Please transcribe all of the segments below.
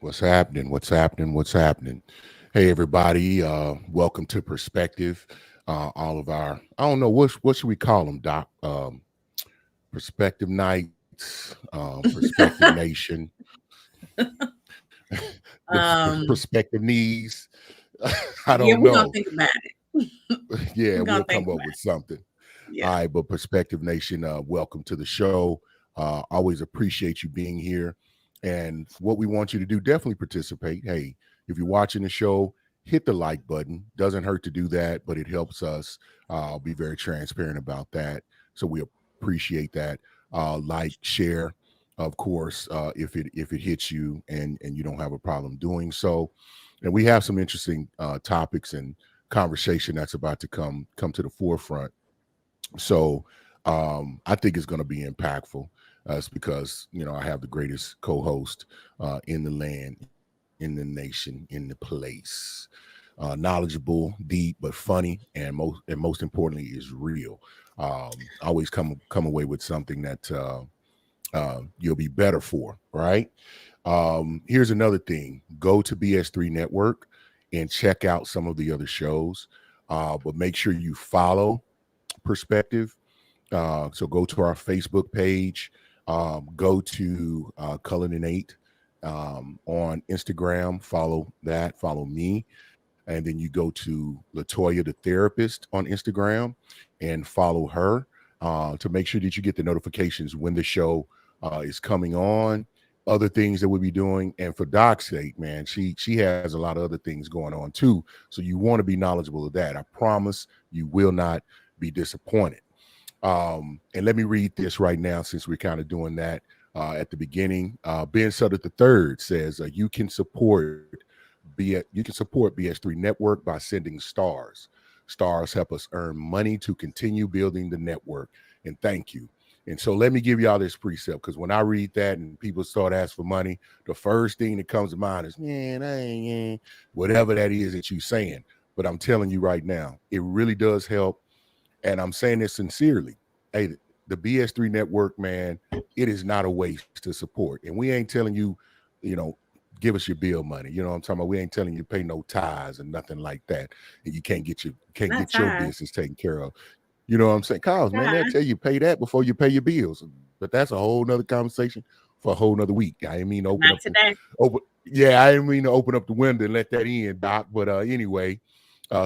What's happening? What's happening? What's happening? Hey, everybody. Welcome to Perspective. All of our, I don't know, what should we call them, Doc? Perspective Nights, Perspective Nation, the Um, Perspective Knees. I yeah, don't we're gonna know. think about it. Yeah, We're we'll gonna think come up about with something. it. All Yeah. right, but Perspective Nation, welcome to the show. Always appreciate you being here. And what we want you to do, definitely participate. Hey, if you're watching the show, hit the like button. Doesn't hurt to do that, but it helps us. I'll be very transparent about that. So we appreciate that. Like, share, of course, if it hits you and you don't have a problem doing so. And we have some interesting topics and conversation that's about to come to the forefront. So I think it's going to be impactful. It's because I have the greatest co-host in the land, in the nation, in the place. Knowledgeable, deep, but funny, and most importantly, is real. Always come away with something that you'll be better for. Right. Here's another thing: go to BS3 Network and check out some of the other shows. But make sure you follow Perspective. So go to our Facebook page, go to Cullen and 8 on Instagram, follow that, follow me. And then you go to Latoya the therapist on Instagram and follow her to make sure that you get the notifications when the show is coming on, other things that we'll be doing. And for Doc's sake, man, she has a lot of other things going on too. So you want to be knowledgeable of that. I promise you will not be disappointed. And let me read this right now since we're kind of doing that at the beginning. Ben Sutter III says you can support BS3 Network by sending stars. Stars help us earn money to continue building the network. And thank you. And so let me give y'all this precept because when I read that and people start asking for money, the first thing that comes to mind is, man, I ain't, whatever that is that you're saying. But I'm telling you right now, it really does help, and I'm saying this sincerely. Hey, the BS3 network, man, it is not a waste to support. And we ain't telling you, you know, give us your bill money. You know what I'm talking about? We ain't telling you pay no tithes and nothing like that. And you can't Not get your ties. business taken care of. You know what I'm saying? Cause man, they'll Ties. tell you pay that before you pay your bills. But that's a whole nother conversation for a whole nother week. I didn't mean to Not today. open yeah, I didn't mean to open up the window and let that in, Doc. But anyway,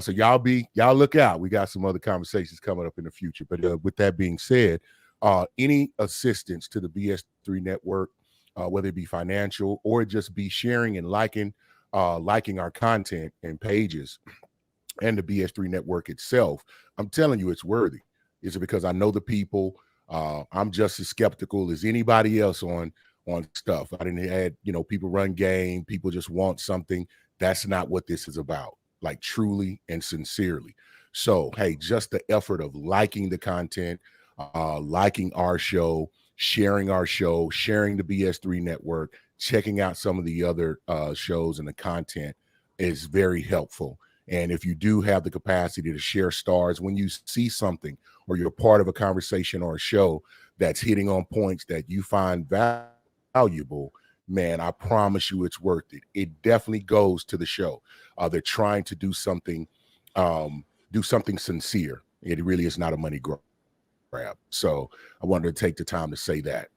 so y'all look out. We got some other conversations coming up in the future. But with that being said, any assistance to the BS3 network, whether it be financial or just be sharing and liking our content and pages and the BS3 network itself, I'm telling you, it's worthy. Is it because I know the people? I'm just as skeptical as anybody else on stuff. I didn't had people run game. People just want something. That's not what this is about. Like truly and sincerely. So hey, just the effort of liking the content, liking our show, sharing the BS3 network, checking out some of the other shows and the content is very helpful. And if you do have the capacity to share stars when you see something or you're part of a conversation or a show that's hitting on points that you find valuable, man, I promise you it's worth it. It definitely goes to the show. They're trying to do something sincere. It really is not a money grab. So I wanted to take the time to say that.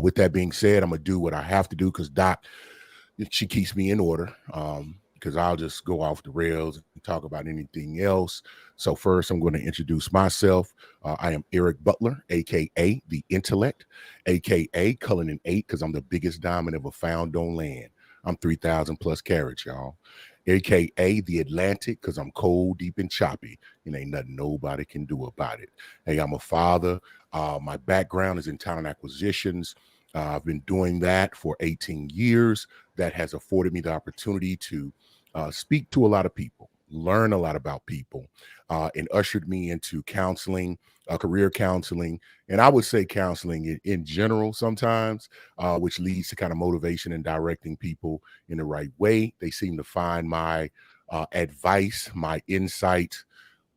With that being said, I'm gonna do what I have to do because Doc, she keeps me in order. Because I'll just go off the rails and talk about anything else. So first, I'm going to introduce myself. I am Eric Butler, aka the Intellect, aka Cullen and 8, because I'm the biggest diamond ever found on land. I'm 3,000 plus carats, y'all. AKA the Atlantic, because I'm cold, deep, and choppy, and ain't nothing nobody can do about it. Hey, I'm a father. My background is in talent acquisitions. I've been doing that for 18 years. That has afforded me the opportunity to speak to a lot of people, learn a lot about people, and ushered me into counseling, career counseling, and I would say counseling in general sometimes, which leads to kind of motivation and directing people in the right way. They seem to find my advice, my insight,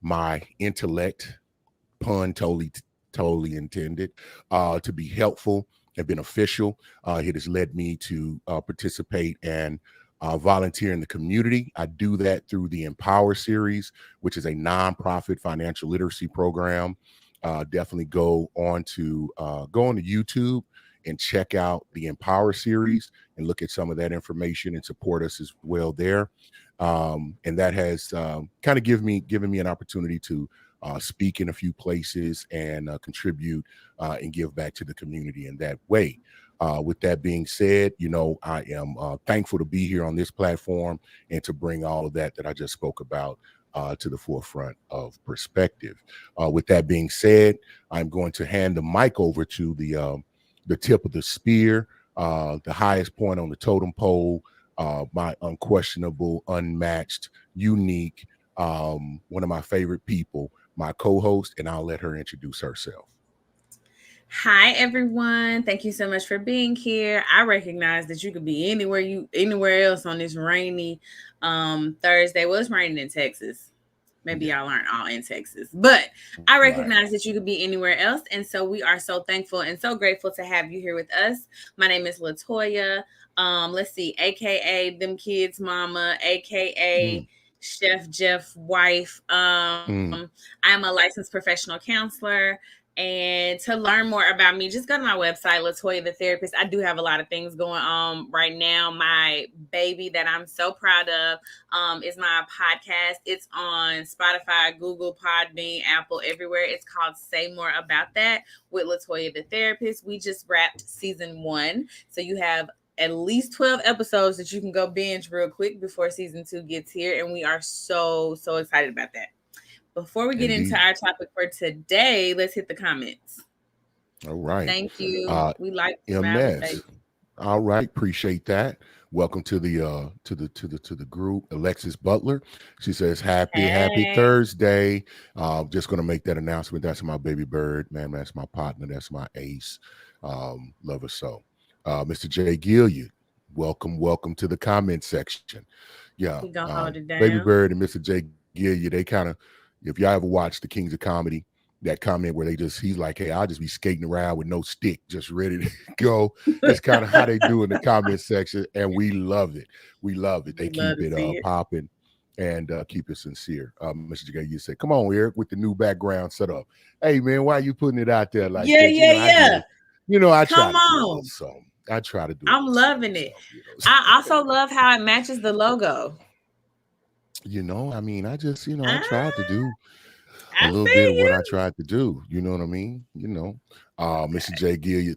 my intellect, pun totally intended, to be helpful and beneficial. It has led me to participate and volunteer in the community. I do that through the Empower series, which is a nonprofit financial literacy program. Definitely go on to YouTube and check out the Empower series and look at some of that information and support us as well there. And that has kind of given me an opportunity to speak in a few places and contribute and give back to the community in that way. With that being said, I am thankful to be here on this platform and to bring all of that I just spoke about to the forefront of perspective. With that being said, I'm going to hand the mic over to the tip of the spear, the highest point on the totem pole, my unquestionable, unmatched, unique, one of my favorite people, my co-host, and I'll let her introduce herself. Hi everyone. Thank you so much for being here. I recognize that you could be anywhere else on this rainy Thursday. Well, it's raining in Texas. Maybe Yeah. y'all aren't all in Texas, but I Right. recognize that you could be anywhere else. And so we are so thankful and so grateful to have you here with us. My name is Latoya. Let's see, aka them kids mama, aka Mm, Chef Jeff wife. mm. I'm a licensed professional counselor. And to learn more about me, just go to my website, Latoya the Therapist. I do have a lot of things going on right now. My baby that I'm so proud of is my podcast. It's on Spotify, Google, Podbean, Apple, everywhere. It's called Say More About That with Latoya the Therapist. We just wrapped season 1. So you have at least 12 episodes that you can go binge real quick before season 2 gets here. And we are so excited about that. Before we get into Indeed. our topic for today, let's hit the comments. All right. Thank you. Uh, We like smiley MS. face. All right, appreciate that. Welcome to the group. Alexis Butler. She says, happy Hey, Thursday. Just gonna make that announcement. That's my baby bird, man. That's my partner, that's my ace. Love her so. Mr. J. Gilliard, welcome to the comment section. Yeah. we gonna hold it Baby down. Bird and Mr. J. Gilliard, they kind of, if y'all ever watched the Kings of Comedy, that comment where he's like, hey, I'll just be skating around with no stick, just ready to go. That's kind of how they do in the comment section, and we love it. We love it. They We love keep to it see it. popping and keep it sincere. Mr. J, you said, "Come on, Eric, with the new background set up." Hey, man, why you putting it out there like Yeah, that? yeah, I yeah. do. I try Come to do a little on. something. I try to do a I'm little something. loving it. I also love how it matches the logo. I mean, I just, I tried to Ah, do a I little bit feel of what I you. tried to do. You know what I mean? Mr. Okay. J. Gill,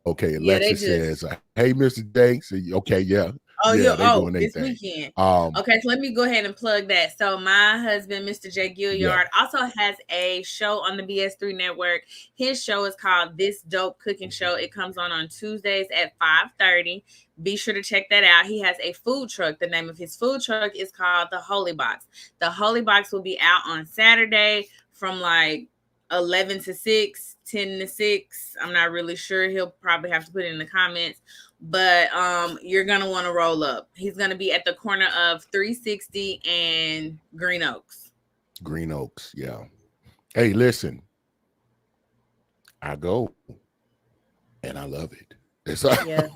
okay, Yeah, Alexa they says, just hey, Mr. J. So, okay, yeah, Oh, yeah, they doing their this thing. weekend. Um, Okay, so let me go ahead and plug that. So my husband, Mr. J. yeah, Gilliard, also has a show on the BS3 network. His show is called This Dope Cooking Show. It comes on Tuesdays at 5:30. Be sure to check that out. He has a food truck. The name of his food truck is called The Holy Box. The Holy Box will be out on Saturday from like 11 to 6, 10 to 6. I'm not really sure. He'll probably have to put it in the comments, but you're gonna want to roll up. He's gonna be at the corner of 360 and Green Oaks. Green Oaks, yeah. Hey, listen, I go and I love it. It's, Yeah,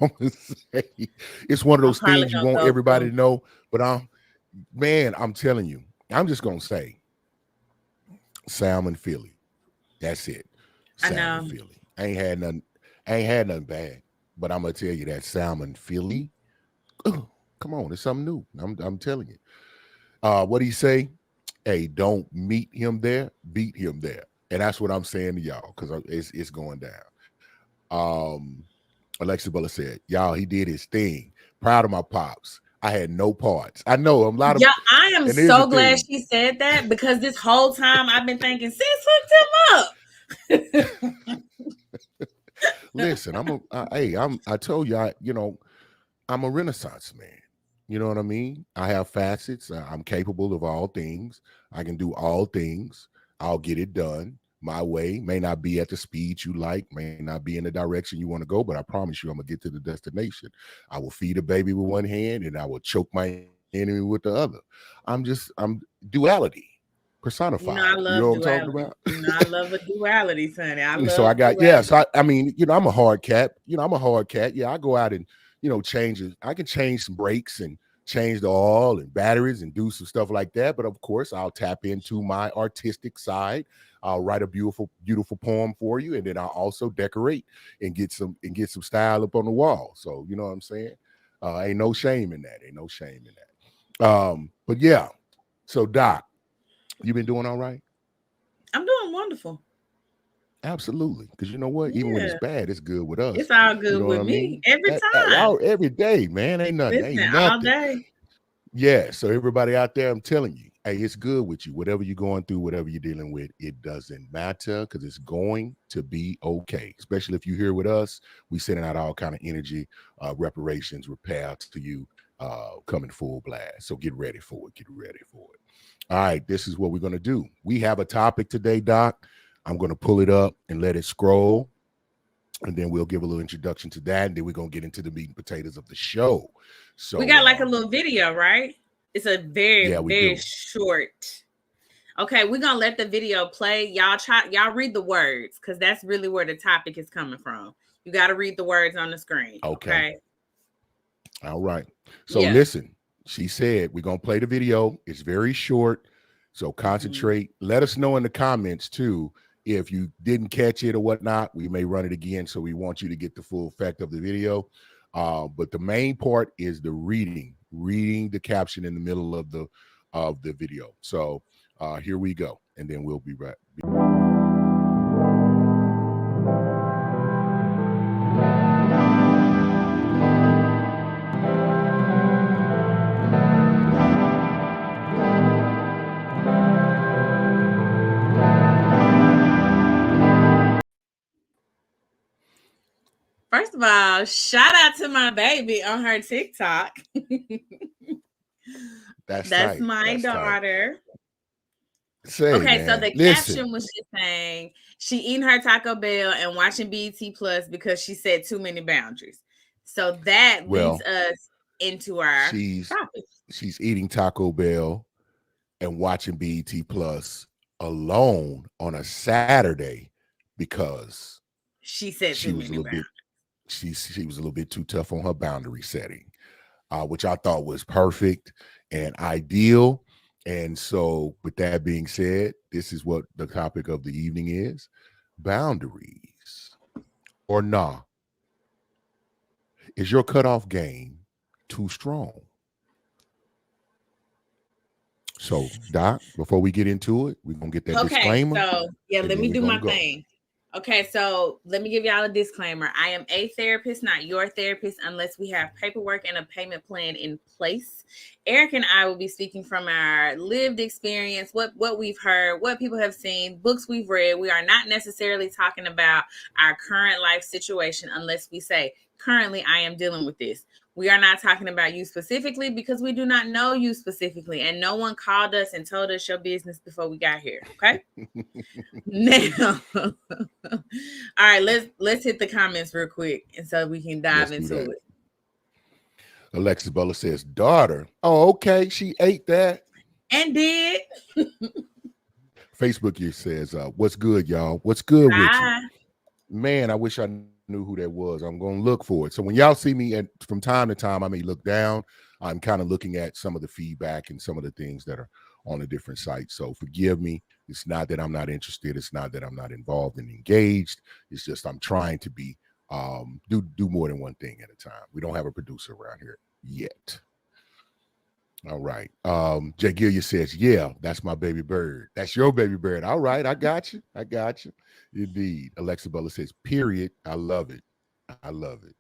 it's one of I'm those probably things you gonna want go everybody too. to know, but I'm telling you, I'm just gonna say salmon Philly. That's it. I Salmon know. Philly. I ain't had nothing bad. But I'm gonna tell you that salmon Philly. Oh, come on, it's something new. I'm telling you. What do you say? Hey, don't meet him there, beat him there. And that's what I'm saying to y'all, because it's going down. Um, Alexa Butler said, y'all, he did his thing. Proud of my pops. I had no parts. I know a lot of, Yeah, I am and here's the so glad thing. she said that because this whole time I've been thinking, sis hooked him up. Listen, I told you, I'm a Renaissance man. You know what I mean? I have facets. I'm capable of all things. I can do all things. I'll get it done my way. May not be at the speed you like, may not be in the direction you want to go, but I promise you, I'm gonna get to the destination. I will feed a baby with one hand and I will choke my enemy with the other. I'm duality. personified. I You know love what I'm talking duality. about? I love a duality, Sonny. I So I love got, yeah, duality. so I mean, I'm a hard cat. I'm a hard cat. Yeah, I go out and, change it. I can change some brakes and change the oil and batteries and do some stuff like that. But of course, I'll tap into my artistic side. I'll write a beautiful, beautiful poem for you, and then I'll also decorate and get some style up on the wall. So you know what I'm saying? Ain't no shame in that. Ain't no shame in that. But yeah. So Doc, you been doing all right? I'm doing wonderful. Absolutely, because you know what? Even when it's Yeah. bad, it's good with us. It's all You good know what with I me mean? every time. Y'all every day, man. Ain't nothing. Listen, Ain't all nothing. day. Yeah. So everybody out there, I'm telling you, hey, it's good with you. Whatever you're going through, whatever you're dealing with, it doesn't matter because it's going to be okay. Especially if you're here with us, we sending out all kind of energy, reparations, repair to you, coming full blast. So get ready for it. Get ready for it. All right, this is what we're going to do. We have a topic today, Doc. I'm going to pull it up and let it scroll. And then we'll give a little introduction to that. And then we're going to get into the meat and potatoes of the show. We So, got like a little video, right? It's a very, yeah, we very do. short. Okay, we're gonna let the video play. Y'all read the words because that's really where the topic is coming from. You got to read the words on the screen. Okay. Okay. All right. So Yeah. listen, she said we're going to play the video. It's very short. So Mhm. concentrate. Let us know in the comments too. If you didn't catch it or whatnot, we may run it again. So we want you to get the full effect of the video. But the main part is the reading the caption in the middle of the video. So here we go. And then we'll be right. First of all, shout out to my baby on her TikTok. That's That's tight. my That's tight. daughter. Say, Okay, so man, the listen. caption was just saying she eating her Taco Bell and watching BET Plus because she set too many boundaries. So that leads Well, us into our she's topic. she's eating Taco Bell and watching BET Plus alone on a Saturday because She said she too was a many little boundaries. bit she was a little bit too tough on her boundary setting, which I thought was perfect and ideal. And so, with that being said, this is what the topic of the evening is: boundaries or nah. Is your cutoff game too strong? So, Doc, before we get into it, we're gonna get that Okay, disclaimer, so yeah, and let then me we're do gonna my go. thing. Okay, so let me give y'all a disclaimer. I am a therapist, not your therapist, unless we have paperwork and a payment plan in place. Eric and I will be speaking from our lived experience, what we've heard, what people have seen, books we've read. We are not necessarily talking about our current life situation unless we say, currently I am dealing with this. We are not talking about you specifically because we do not know you specifically, and no one called us and told us your business before we got here. Okay. Now, all right, let's hit the comments real quick, and so we can dive Let's do into that. it. Alexis Butler says, daughter. Oh, okay. She ate that. And did Facebook here says, what's good, y'all? What's good with you? hi, Man, I wish I knew who that was. I'm going to look for it. So when y'all see me from time to time, I may look down. I'm kind of looking at some of the feedback and some of the things that are on the different sites. So forgive me. It's not that I'm not interested. It's not that I'm not involved and engaged. It's just I'm trying to be do more than one thing at a time. We don't have a producer around here yet. All right. Jay Gillia says, yeah, that's my baby bird. That's your baby bird. All right. I got you. I got you. Indeed. Alexa Butler says, period. I love it. I love it.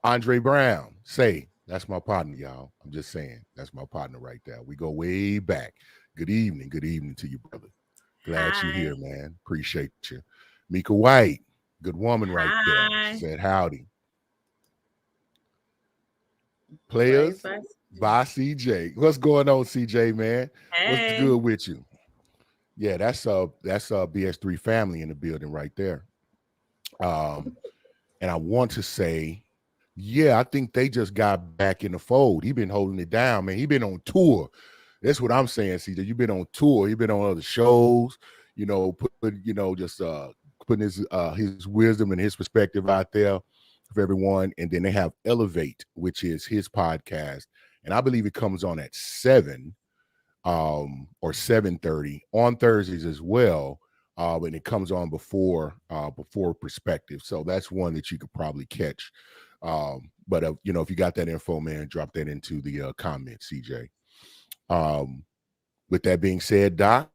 Andre Brown, say, that's my partner, y'all. I'm just saying, that's my partner right there. We go way back. Good evening. Good evening to you, brother. Glad you're here, hi, man. Appreciate you. Mika White, good woman right there. She hi. said, howdy. Blaze Players by by CJ. What's going on, CJ, man? What's hey, good with you? Yeah, that's BS3 family in the building right there. Um, and I want to say, yeah, I think they just got back in the fold. He been holding it down, man. He been on tour. That's what I'm saying, CJ. You've been on tour, you've been on other shows, just putting his wisdom and his perspective out there for everyone. And then they have Elevate, which is his podcast. And I believe it comes on at 7 or 7:30 on Thursdays as well. And it comes on before Perspective. So that's one that you could probably catch. But if you got that info, man, drop that into the comments, CJ. With that being said, Doc,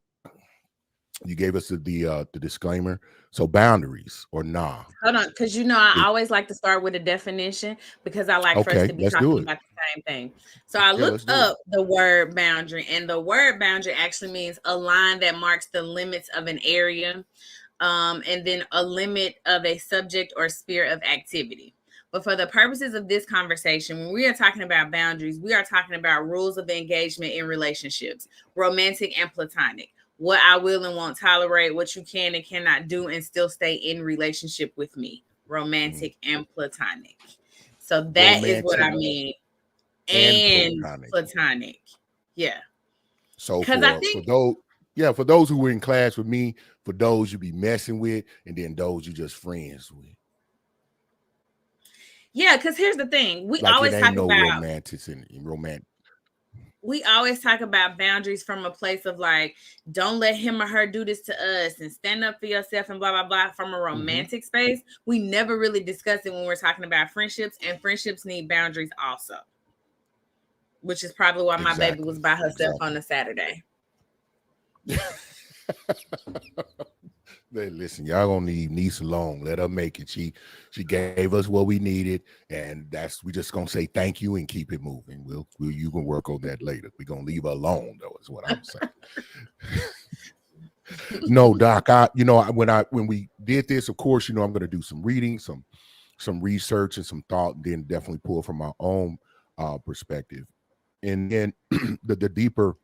you gave us the disclaimer. So boundaries or nah. Hold on, because I always like to start with a definition because I like for us Okay, to be let's do talking it. about the same thing. So I Yeah, let's looked do it. up the word boundary, and the word boundary actually means a line that marks the limits of an area, and then a limit of a subject or sphere of activity. But for the purposes of this conversation, when we are talking about boundaries, we are talking about rules of engagement in relationships, romantic and platonic. What I will and won't tolerate, what you can and cannot do, and still stay in relationship with me, romantic and platonic. So that is what I Romantic mean, and and platonic. platonic. Yeah. So Because I for think, those, yeah, for those who were in class with me, for those you be messing with, and then those you just friends with. yeah, because here's the thing. Like it ain't no romantics in romantic. We always talk about boundaries from a place of like, don't let him or her do this to us and stand up for yourself and blah, blah, blah from a romantic space. We never really discuss it when we're talking about friendships, and friendships need boundaries also, which is probably why my baby was Exactly. by herself on a Saturday. Listen, y'all gonna leave Niece alone. Let her make it. She gave us what we needed, and we just gonna say thank you and keep it moving. You can work on that later. We're gonna leave her alone though, is what I'm saying. No, Doc, when we did this, of course, I'm gonna do some reading, some research and some thought, and then definitely pull from my own perspective. And then the deeper,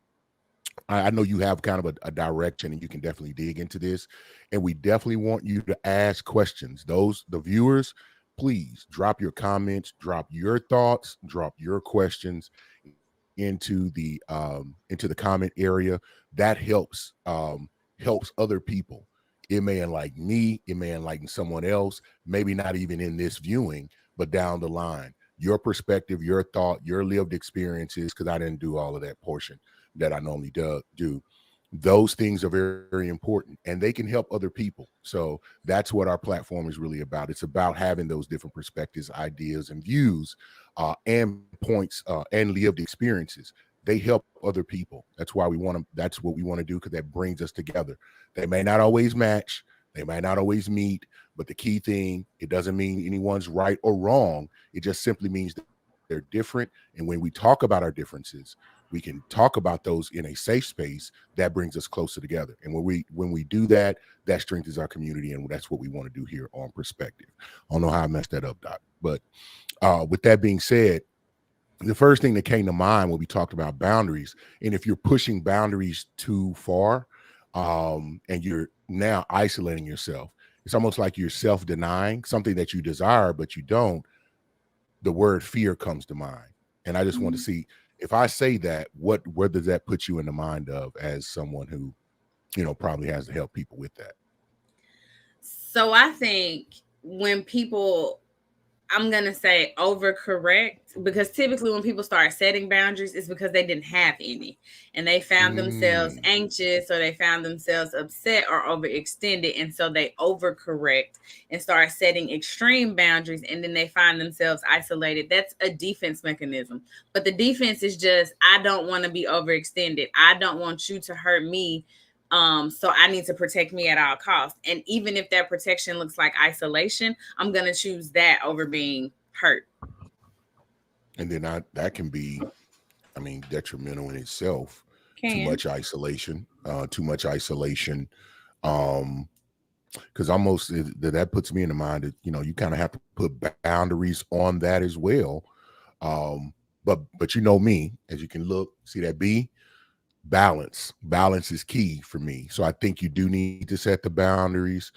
I know you have kind of a direction and you can definitely dig into this. And we definitely want you to ask questions. The viewers, please drop your comments, drop your thoughts, drop your questions into the comment area. That helps other people. It may enlighten me, it may enlighten someone else, maybe not even in this viewing, but down the line. Your perspective, your thought, your lived experiences, because I didn't do all of that portion that I normally do. Those things are very, very important, and they can help other people. So that's what our platform is really about. It's about having those different perspectives, ideas, and views, and points, and lived experiences. They help other people. That's why we want to. That's what we want to do, because that brings us together. They may not always match. They might not always meet, but the key thing, it doesn't mean anyone's right or wrong. It just simply means that they're different. And when we talk about our differences, we can talk about those in a safe space that brings us closer together. And when we do that, that strengthens our community, and that's what we want to do here on Perspective. I don't know how I messed that up, Doc, but with that being said, the first thing that came to mind when we talked about boundaries, and if you're pushing boundaries too far, and you're now isolating yourself, it's almost like you're self-denying something that you desire but you don't. The word fear comes to mind, and I just want to see, if I say that, where does that put you in the mind of, as someone who probably has to help people with that? So I think when people, I'm going to say overcorrect, because typically when people start setting boundaries, it's because they didn't have any and they found themselves anxious, or they found themselves upset or overextended. And so they overcorrect and start setting extreme boundaries, and then they find themselves isolated. That's a defense mechanism. But the defense is just, I don't want to be overextended. I don't want you to hurt me. So I need to protect me at all costs. And even if that protection looks like isolation, I'm going to choose that over being hurt. And then that can be, detrimental in itself. Too Can. much isolation, because almost that puts me in the mind that you kind of have to put boundaries on that as well. But me, as you can see that B, balance is key for me. So I think you do need to set the boundaries,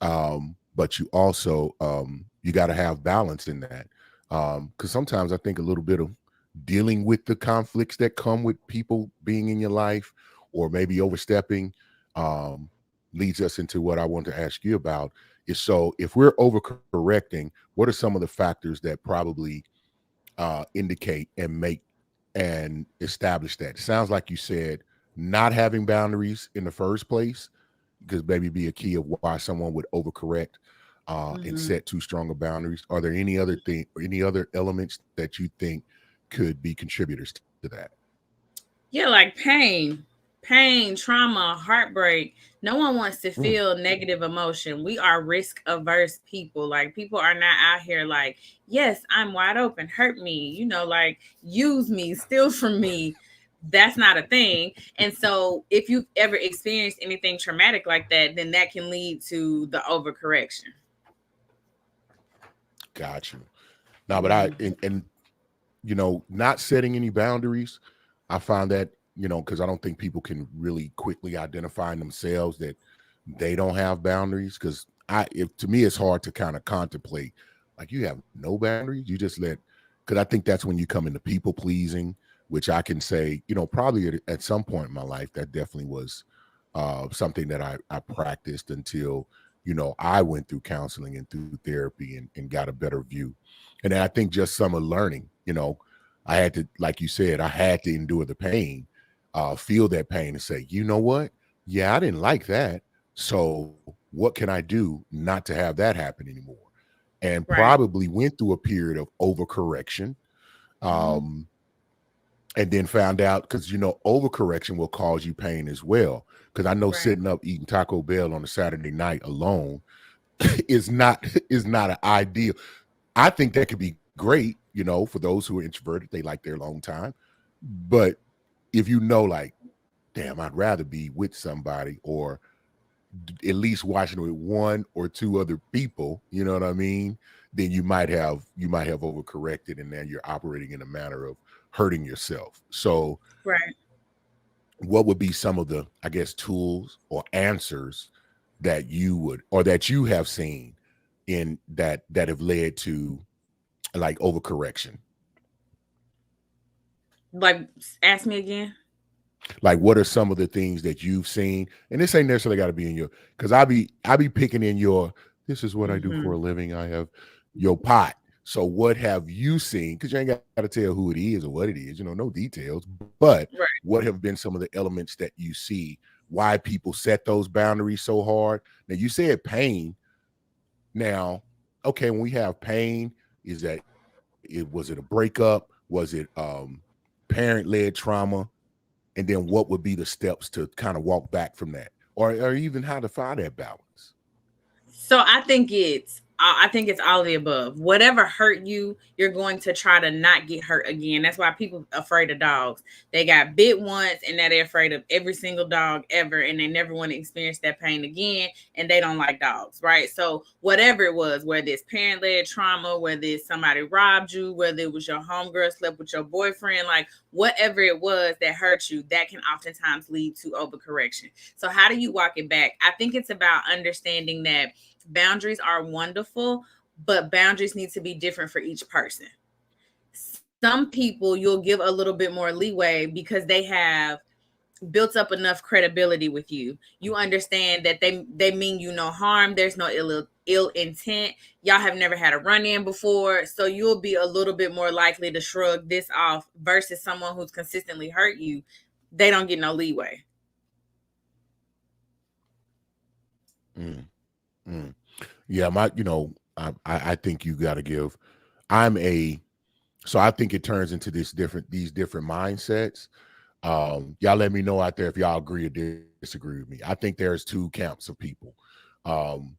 but you also you got to have balance in that, because sometimes I think a little bit of dealing with the conflicts that come with people being in your life, or maybe overstepping, um, leads us into what I want to ask you about. Is, so if we're overcorrecting, what are some of the factors that probably indicate and make and establish that? It sounds like you said not having boundaries in the first place, because maybe be a key of why someone would overcorrect and Mhm. set too strong of boundaries. Are there any other thing, or any other elements that you think could be contributors to that? Yeah, like pain, trauma, heartbreak. No one wants to Mm, feel negative emotion. We are risk averse people. Like, people are not out here like, yes, I'm wide open, hurt me, like, use me, steal from me. That's not a thing. And so if you've ever experienced anything traumatic like that, then that can lead to the overcorrection. got you. Now, but I Mhm. and not setting any boundaries, I find that, because I don't think people can really quickly identify in themselves that they don't have boundaries. Because if to me, it's hard to kind of contemplate, like, you have no boundaries. You just let, because I think that's when you come into people pleasing, which I can say, probably at some point in my life, that definitely was something that I practiced until, I went through counseling and through therapy, and got a better view. And then I think just some of learning, I had to, like you said, I had to endure the pain, feel that pain, and say, you know what? Yeah, I didn't like that. So what can I do not to have that happen anymore? And Right. probably went through a period of overcorrection. Mhm. Um, and then found out, because overcorrection will cause you pain as well. Because I know Right. sitting up eating Taco Bell on a Saturday night alone is not is not an ideal. I think that could be great, for those who are introverted, they like their alone time. But if like, damn, I'd rather be with somebody, or at least watching it with one or two other people, you know what I mean? Then you might have overcorrected, and then you're operating in a manner of hurting yourself. So Right. what would be some of the, I guess, tools or answers that you would, or that you have seen in that have led to, like, overcorrection? Like, ask me again. Like, what are some of the things that you've seen? And this ain't necessarily got to be in your, because I be picking in your, this is what I do for Mhm. a living. I have your pot. So what have you seen? Because you ain't got to tell who it is or what it is, no details. But Right. what have been some of the elements that you see, why people set those boundaries so hard? Now, you said pain. Now, okay, when we have pain, was it a breakup? Was it parent led trauma? And then what would be the steps to kind of walk back from that, or even how to find that balance? So I think it's all of the above. Whatever hurt you, you're going to try to not get hurt again. That's why people afraid of dogs. They got bit once, and now they're afraid of every single dog ever, and they never want to experience that pain again, and they don't like dogs, right? So whatever it was, whether it's parent led trauma, whether it's somebody robbed you, whether it was your homegirl slept with your boyfriend, like whatever it was that hurt you, that can oftentimes lead to overcorrection. So how do you walk it back? I think it's about understanding that boundaries are wonderful, but boundaries need to be different for each person. Some people you'll give a little bit more leeway because they have built up enough credibility with you. You understand that they mean you no harm. There's no ill intent. Y'all have never had a run in before, so you'll be a little bit more likely to shrug this off versus someone who's consistently hurt you. They don't get no leeway. Mm, mm. Yeah, I think you got to give. I'm a So I think it turns into these different mindsets. Y'all let me know out there if y'all agree or disagree with me. I think there's two camps of people. Um,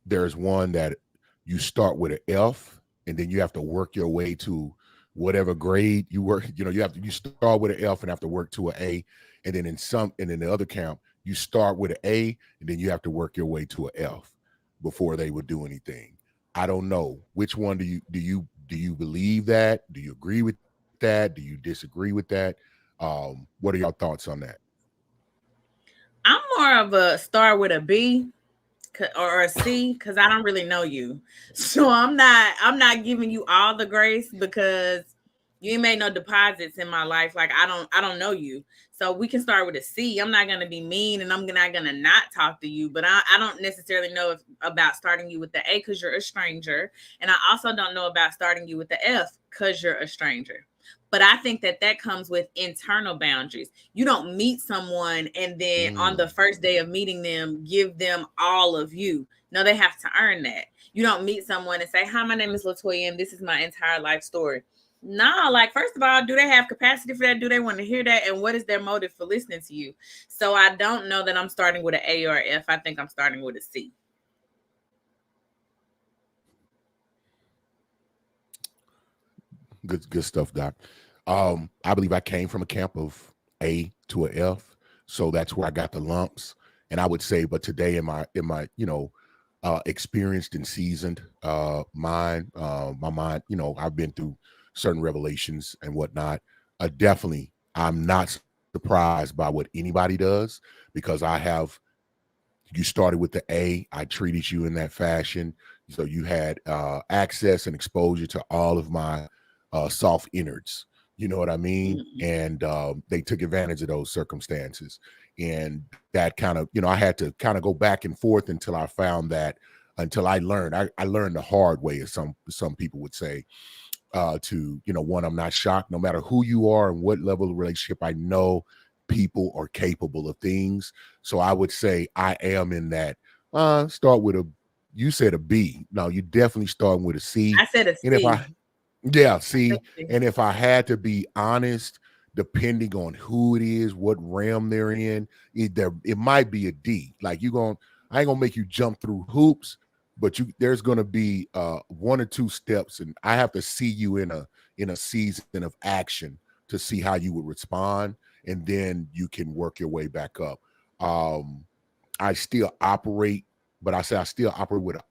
there's one that you start with an F, and then you have to work your way to whatever grade you work. You start with an F and have to work to an A, and then in the other camp, you start with an A, and then you have to work your way to an F before they would do anything. I don't know which one do you believe that? Do you agree with that? Do you disagree with that? What are your thoughts on that? I'm more of a star with a B or a C because I don't really know you. So I'm not giving you all the grace because You ain't made no deposits in my life. Like I don't know you. So we can start with a C. I'm not gonna be mean and I'm not gonna not talk to you, but I don't necessarily know about starting you with the A because you're a stranger. And I also don't know about starting you with the F because you're a stranger. But I think that comes with internal boundaries. You don't meet someone and then on the Mm. first day of meeting them, give them all of you. No, they have to earn that. You don't meet someone and say, "Hi, my name is Latoya, and this is my entire life story." No, like first of all, do they have capacity for that? Do they want to hear that? And what is their motive for listening to you? So I don't know that I'm starting with an A or F. I think I'm starting with a C. Good stuff, Doc. I believe I came from a camp of A to a F, so that's where I got the lumps. And I would say, but today in my experienced and seasoned mind, my mind, I've been through certain revelations and whatnot. Definitely, I'm not surprised by what anybody does because you started with the A. I treated you in that fashion. So you had access and exposure to all of my soft innards. You know what I mean? Mm-hmm. And they took advantage of those circumstances. And that kind of, I had to kind of go back and forth until I found that, until I learned. I learned the hard way, as some people would say, one, I'm not shocked no matter who you are and what level of relationship. I know people are capable of things, so I would say I am in that. Start with a, you said a B. No, you definitely starting with a C. I said a And if C. I yeah, I said see, a C. and if I had to be honest, depending on who it is, what realm they're in, it might be a D. Like I ain't gonna make you jump through hoops, but there's gonna be one or two steps, and I have to see you in a season of action to see how you would respond, and then you can work your way back up. Um, I still operate, but I still operate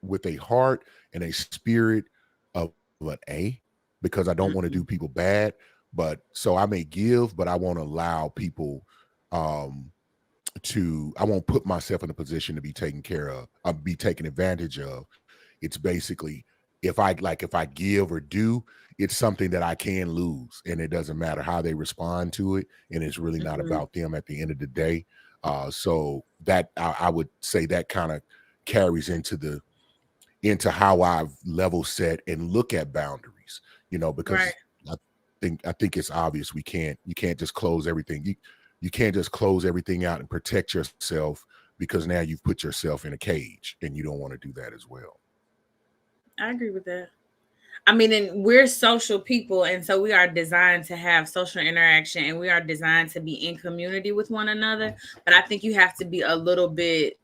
with a heart and a spirit of an A because I don't want to do Mm-hmm. people bad. But so I may give, but I won't allow people um I won't put myself in a position to be taken care of, be taken advantage of. It's basically if I give or do, it's something that I can lose, and it doesn't matter how they respond to it, and it's really not Mm-hmm. about them at the end of the day. So that I would say that kind of carries into how I've level set and look at boundaries, Right. because I think it's obvious you can't just close everything. You can't just close everything out and protect yourself because now you've put yourself in a cage and you don't want to do that as well. I agree with that. I mean, and we're social people, and so we are designed to have social interaction, and we are designed to be in community with one another. But I think you have to be a little bit.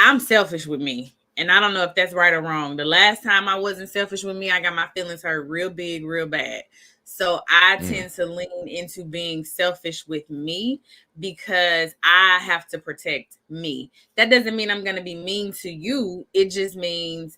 I'm selfish with me, and I don't know if that's right or wrong. The last time I wasn't selfish with me, I got my feelings hurt real big, real bad. So I Mm. tend to lean into being selfish with me because I have to protect me. That doesn't mean I'm going to be mean to you. It just means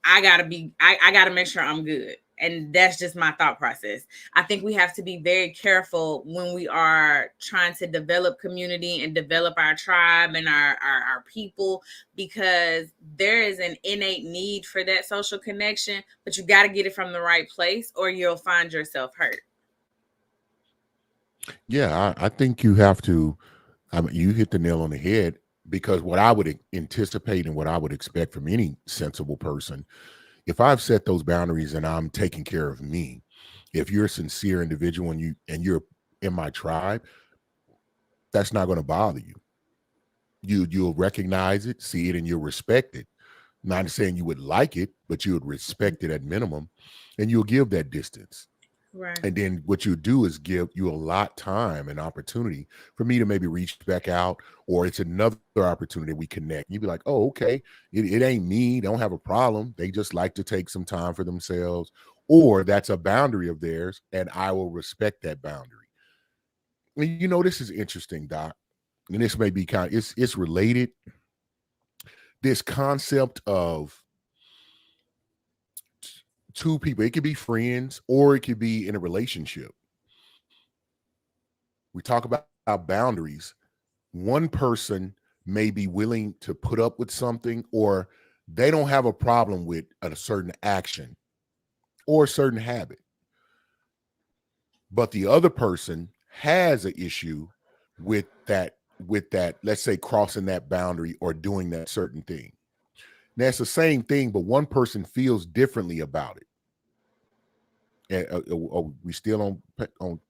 I gotta make sure I'm good. And that's just my thought process. I think we have to be very careful when we are trying to develop community and develop our tribe and our people, because there is an innate need for that social connection, but you got to get it from the right place or you'll find yourself hurt. Yeah, I think you have to. I mean, you hit the nail on the head because what I would anticipate and what I would expect from any sensible person, if I've set those boundaries and I'm taking care of me, if you're a sincere individual and you're in my tribe, that's not going to bother you. You'll recognize it, see it, and you'll respect it. Not saying you would like it, but you would respect it at minimum, and you'll give that distance. Right. And then what you do is give you a lot time and opportunity for me to maybe reach back out, or it's another opportunity we connect. You'd be like, oh, okay, it ain't me. They don't have a problem. They just like to take some time for themselves, or that's a boundary of theirs, and I will respect that boundary. And this is interesting, Doc. And this may be it's related. This concept of two people, it could be friends or it could be in a relationship. We talk about boundaries. One person may be willing to put up with something, or they don't have a problem with a certain action, or a certain habit, but the other person has an issue with that, let's say crossing that boundary or doing that certain thing. Now it's the same thing, but one person feels differently about it. And we still on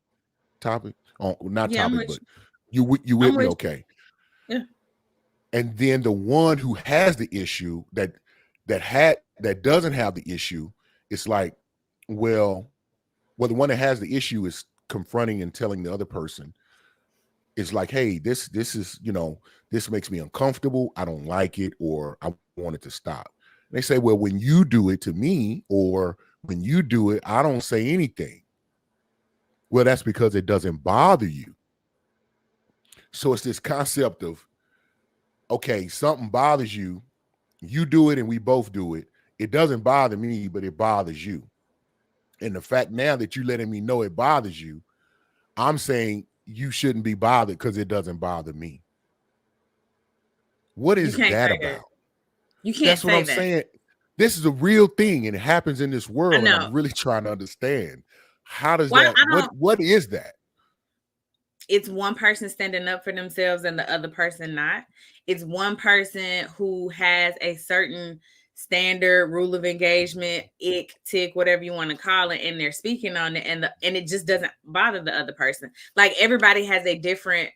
topic? On not Yeah, I'm topic, with but you. you I'm with me? with you. Okay. Yeah. And then the one who has the issue that doesn't have the issue, it's like, well, the one that has the issue is confronting and telling the other person, it's like, hey, this is, this makes me uncomfortable. I don't like it, or I want it to stop. And they say, well, when you do it to me, or when you do it, I don't say anything. Well, that's because it doesn't bother you. So it's this concept of, okay, something bothers you, you do it and we both do it. It doesn't bother me, but it bothers you. And the fact now that you're letting me know it bothers you, I'm saying you shouldn't be bothered because it doesn't bother me. What You is can't that say that. about? You can't That's what say I'm that. saying. This is a real thing and it happens in this I world. And I'm know. really trying to understand, how does Well, that, I don't. what is that? It's one person standing up for themselves and the other person not. It's one person who has a certain standard rule of engagement, ick, tick, whatever you want to call it, and they're speaking on it, and it just doesn't bother the other person. Like everybody has a different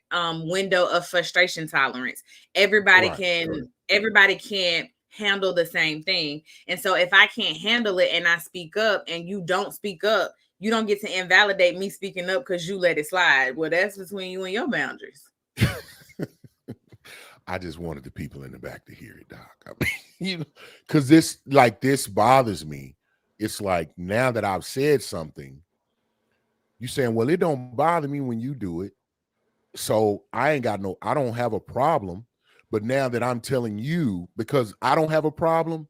window of frustration tolerance. Everybody Right. can everybody can't handle the same thing. And so if I can't handle it and I speak up and you don't speak up, you don't get to invalidate me speaking up because you let it slide. Well, that's between you and your boundaries. I just wanted the people in the back to hear it, Doc. I mean, because this bothers me. It's like, now that I've said something, you saying, well, it don't bother me when you do it. So I don't have a problem. But now that I'm telling you, because I don't have a problem,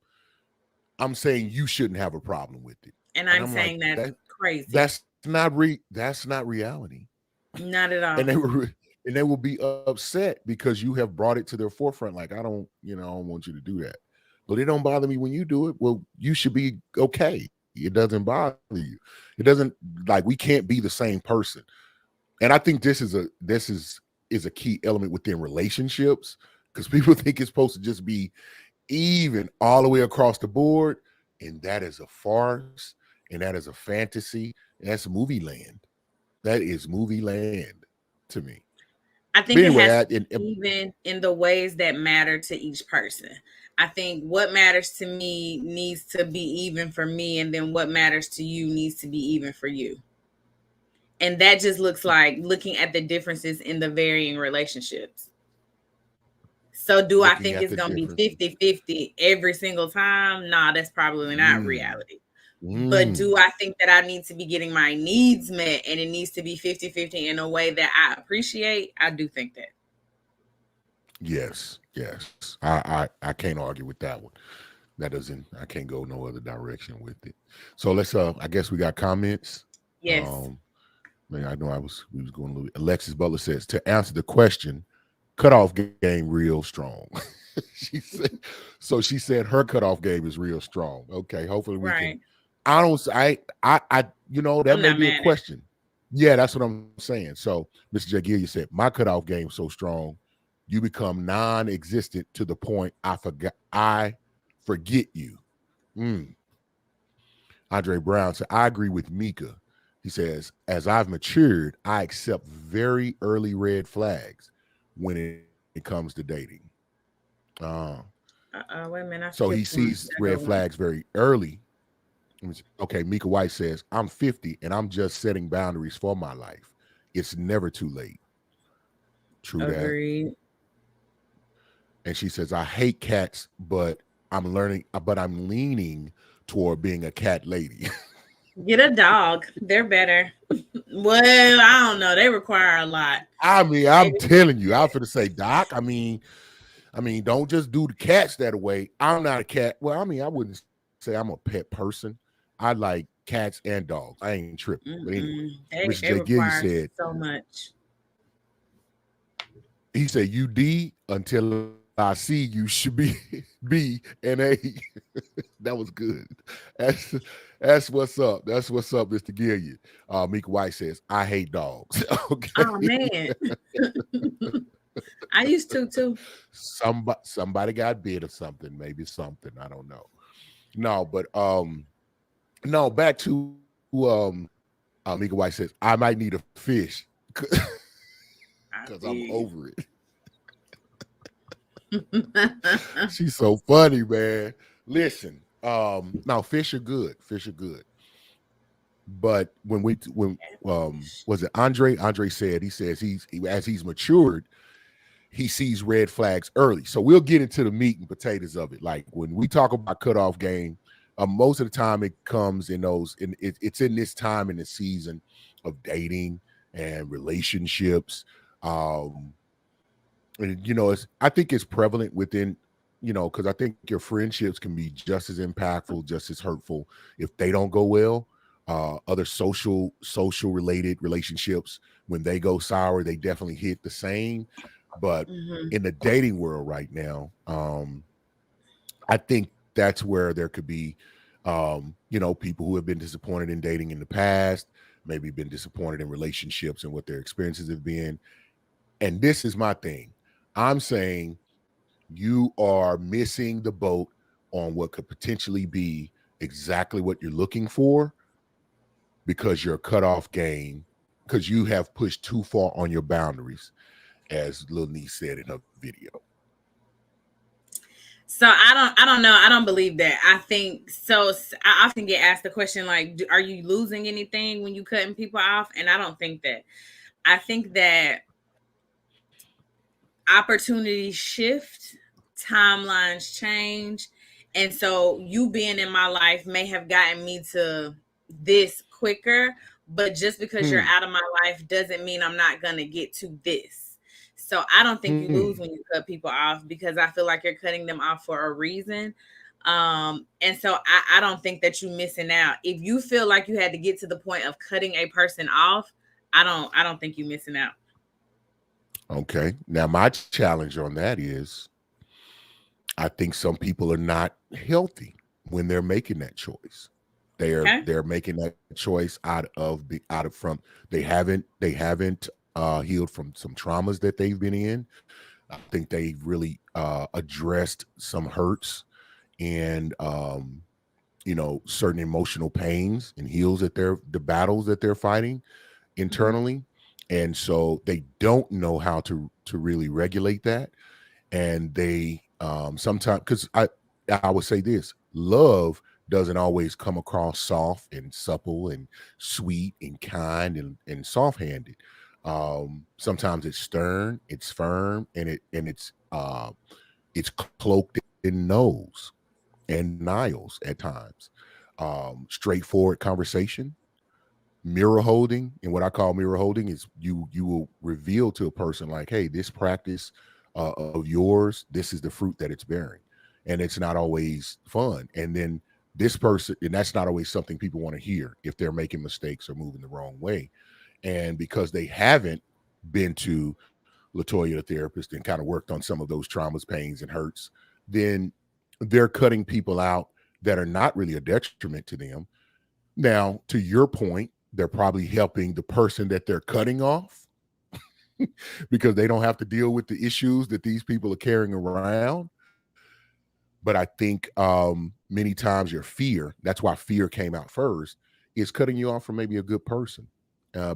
I'm saying you shouldn't have a problem with it. And And I'm I'm like, saying that's crazy. that's not reality. Not at And all. they will be upset because you have brought it to their forefront. Like, I don't want you to do that. But it don't bother me when you do it. Well, you should be okay. It doesn't bother you. It doesn't, like, we can't be the same person. And I think this is a key element within relationships, because people think it's supposed to just be even all the way across the board. And that is a farce, and that is a fantasy, and that's movie land. That is movie land to me. I But think it anyway, has to be even in the ways that matter to each person. I think what matters to me needs to be even for me, and then what matters to you needs to be even for you. And that just looks like looking at the differences in the varying relationships. So do I looking think at it's the going to be differences. 50-50 every single time? Nah, that's probably not Mm, reality. But do mm. I think that I need to be getting my needs met and it needs to be 50-50 in a way that I appreciate? I do think that. Yes, yes. I can't argue with that one. That doesn't, I can't go no other direction with it. So let's I guess we got comments. Yes. Um Man, I know we was going a little. Alexis Butler says, to answer the question, cutoff game real strong. She said her cutoff game is real strong. Okay, hopefully we can. Right. I don't. That I'm may not be a mad at question. Yeah, that's what I'm saying. So Mr. Jagilia said, my cutoff game so strong, you become non-existent to the point I forget you. Mm. Andre Brown said, I agree with Mika. He says, as I've matured, I accept very early red flags when it comes to dating. Uh, Wait a minute. I so he skipped one. sees I red go one. flags very early. Okay, Mika White says, I'm 50 and I'm just setting boundaries for my life. It's never too late. True that. Agreed. And she says, I hate cats, but I'm leaning toward being a cat lady. Get a dog. They're better. Well, I don't know. They require a lot. I mean, I'm Maybe. telling you, I'm finna say, Doc. I mean, don't just do the cats that way. I'm not a cat. Well, I mean, I wouldn't say I'm a pet person. I like cats and dogs. I ain't tripping. But anyway, Mr. They J. Gillies require said, so much. he said, UD until it I see you should be B and A. That was good. That's that's what's up. That's what's up, Mr. Gillian. Mika White says, I hate dogs. Okay. Oh man. I used to too. Somebody got bit or something, maybe something. I don't know. No, but no, back to Mika White says, I might need a fish I because I'm did. over it. She's so funny, man. Listen, now fish are good. Fish are good. But when was it Andre said, he says as he's matured, he sees red flags early. So we'll get into the meat and potatoes of it. Like when we talk about cutoff game, most of the time it comes in it's in this time in the season of dating and relationships. Um, and I think it's prevalent within, because I think your friendships can be just as impactful, just as hurtful if they don't go well. Other social related relationships, when they go sour, they definitely hit the same. But Mhm. in the dating world right now, I think that's where there could be, people who have been disappointed in dating in the past, maybe been disappointed in relationships and what their experiences have been. And this is my thing. I'm saying you are missing the boat on what could potentially be exactly what you're looking for because you're cut off game, because you have pushed too far on your boundaries, as Lil Nee said in her video. So I don't know. I don't believe that. I think so. I often get asked the question like, "Are you losing anything when you cutting people off?" And I don't think that. I think that opportunities shift, timelines change, and so you being in my life may have gotten me to this quicker, but just because you're Hmm. out of my life doesn't mean I'm not gonna get to this. So I don't think you Hmm. lose when you cut people off because I feel like you're cutting them off for a reason. And so I don't think that you're missing out. If you feel like you had to get to the point of cutting a person off, I don't think you're missing out. Okay. Now my challenge on that is I think some people are not healthy when they're making that choice. Okay. They're making that choice out of from they haven't healed from some traumas that they've been in. I think they've really addressed some hurts and certain emotional pains and heals that the battles that they're fighting Mhm. internally, and so they don't know how to really regulate that. And they sometimes, because I would say this: love doesn't always come across soft and supple and sweet and kind and soft handed. Sometimes it's stern, it's firm, and it's cloaked in no's and niles at times. Straightforward conversation, mirror holding, and what I call mirror holding is you will reveal to a person like, hey, this practice of yours, this is the fruit that it's bearing, and it's not always fun. And then this person, and that's not always something people want to hear if they're making mistakes or moving the wrong way. And because they haven't been to Latoya, the therapist, and kind of worked on some of those traumas, pains, and hurts, then they're cutting people out that are not really a detriment to them. Now, to your point, they're probably helping the person that they're cutting off because they don't have to deal with the issues that these people are carrying around. But I think many times your fear, that's why fear came out first, is cutting you off from maybe a good person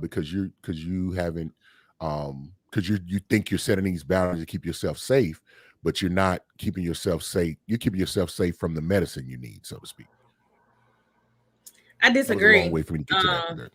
because you haven't because you think you're setting these boundaries to keep yourself safe, but you're not keeping yourself safe. You're keeping yourself safe from the medicine you need, so to speak. I That was a long disagree. way for me to get to that. Um,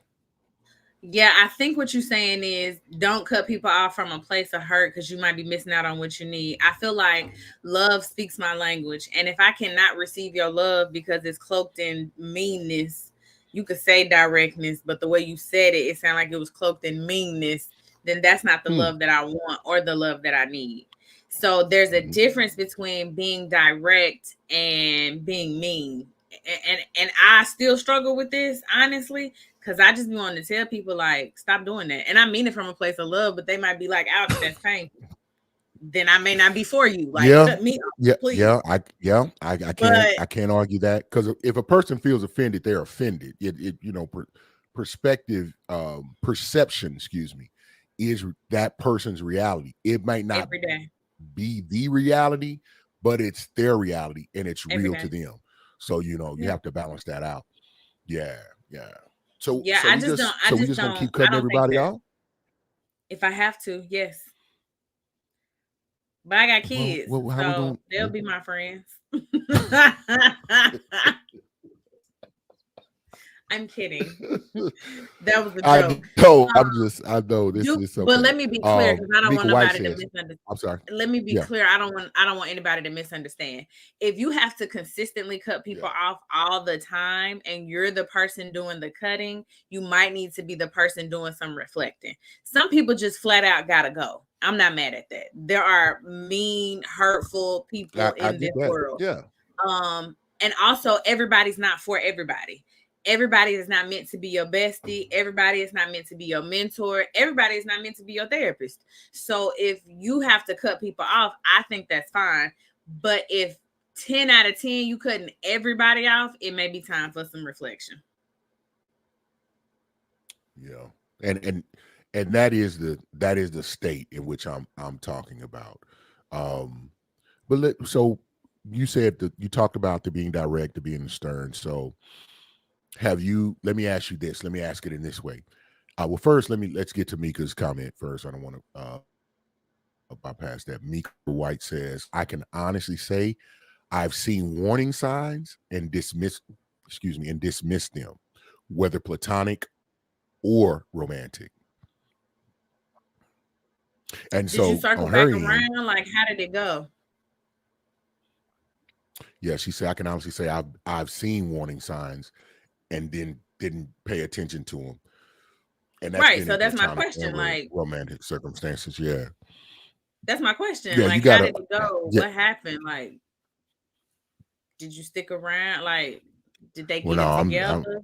Yeah, I think what you're saying is don't cut people off from a place of hurt because you might be missing out on what you need. I feel like love speaks my language. And if I cannot receive your love because it's cloaked in meanness, you could say directness, but the way you said it, it sounded like it was cloaked in meanness, then that's not the Hmm. love that I want or the love that I need. So there's a Mhm. difference between being direct and being mean. And I still struggle with this, honestly, because I just be wanting to tell people like, stop doing that. And I mean it from a place of love, but they might be like, ouch, that's painful. then I may not be for you. Like, Yeah, cut me off, yeah, please. I But can't argue that, because if a person feels offended, they're offended. Perspective, perception, excuse me, is that person's reality. It might not every day, be the reality, but it's their reality and it's every real to day. them. So you Yeah. have to balance that out. Yeah, yeah. So Yeah, we just gonna keep I cutting don't think everybody that. off. If I have to, yes. But I got kids, Well, how we so gonna? they'll be my friends. I'm kidding. That was a I joke. know. Um, I know this is but okay. let me be clear, because I don't Mika want White nobody to says, misunderstand. I'm sorry. Let me be Yeah, clear. I don't want anybody to misunderstand. If you have to consistently cut people yeah. off all the time and you're the person doing the cutting, you might need to be the person doing some reflecting. Some people just flat out gotta go. I'm not mad at that. There are mean, hurtful people I in get this that. world. Yeah. And also everybody's not for everybody. Everybody is not meant to be your bestie. Everybody is not meant to be your mentor. Everybody is not meant to be your therapist. So if you have to cut people off, I think that's fine. But if 10 out of 10 you cutting everybody off, it may be time for some reflection. Yeah. And that is the state in which I'm talking about. Um so you said that you talked about the being direct, the being stern. So have you, let me ask you this, let me ask it in this way. Well, first, let's get to Mika's comment first. I don't want to bypass that. Mika White says, I can honestly say I've seen warning signs and dismiss them, whether platonic or romantic. And Did you so circle on back her end, around? Like, how did it go? yeah, she said, I can honestly say I've seen warning signs and then didn't pay attention to them. And that's Right. been So in that's my platonic question. and Like, romantic circumstances. Yeah. that's my question. Yeah, you Like, how gotta, did it go? yeah. What happened? Like, did you stick around? Like, did they Well, get no, it I'm together?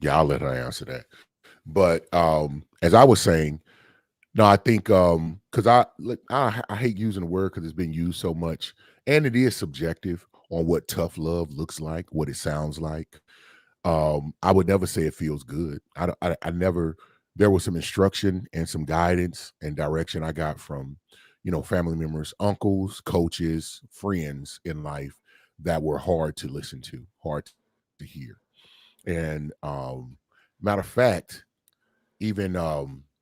yeah, I'll let her answer that. But as I was saying, no, I think because I hate using the word because it's been used so much, and it is subjective on what tough love looks like, what it sounds like. I would never say it feels good. I never. There was some instruction and some guidance and direction I got from, family members, uncles, coaches, friends in life that were hard to listen to, hard to hear. And matter of fact, even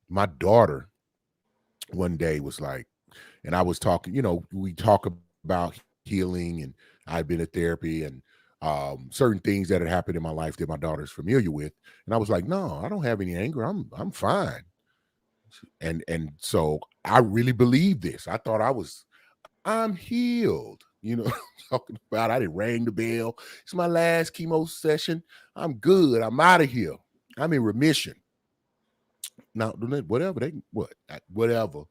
my daughter one day was like, and I was talking, we talk about healing, and I've been to therapy, and certain things that had happened in my life that my daughter's familiar with. And I was like, no, I don't have any anger. I'm fine. And so I really believed this. I thought I'm healed. Talking about I didn't ring the bell. It's my last chemo session. I'm good. I'm out of here. I'm in remission. Now, whatever whatever.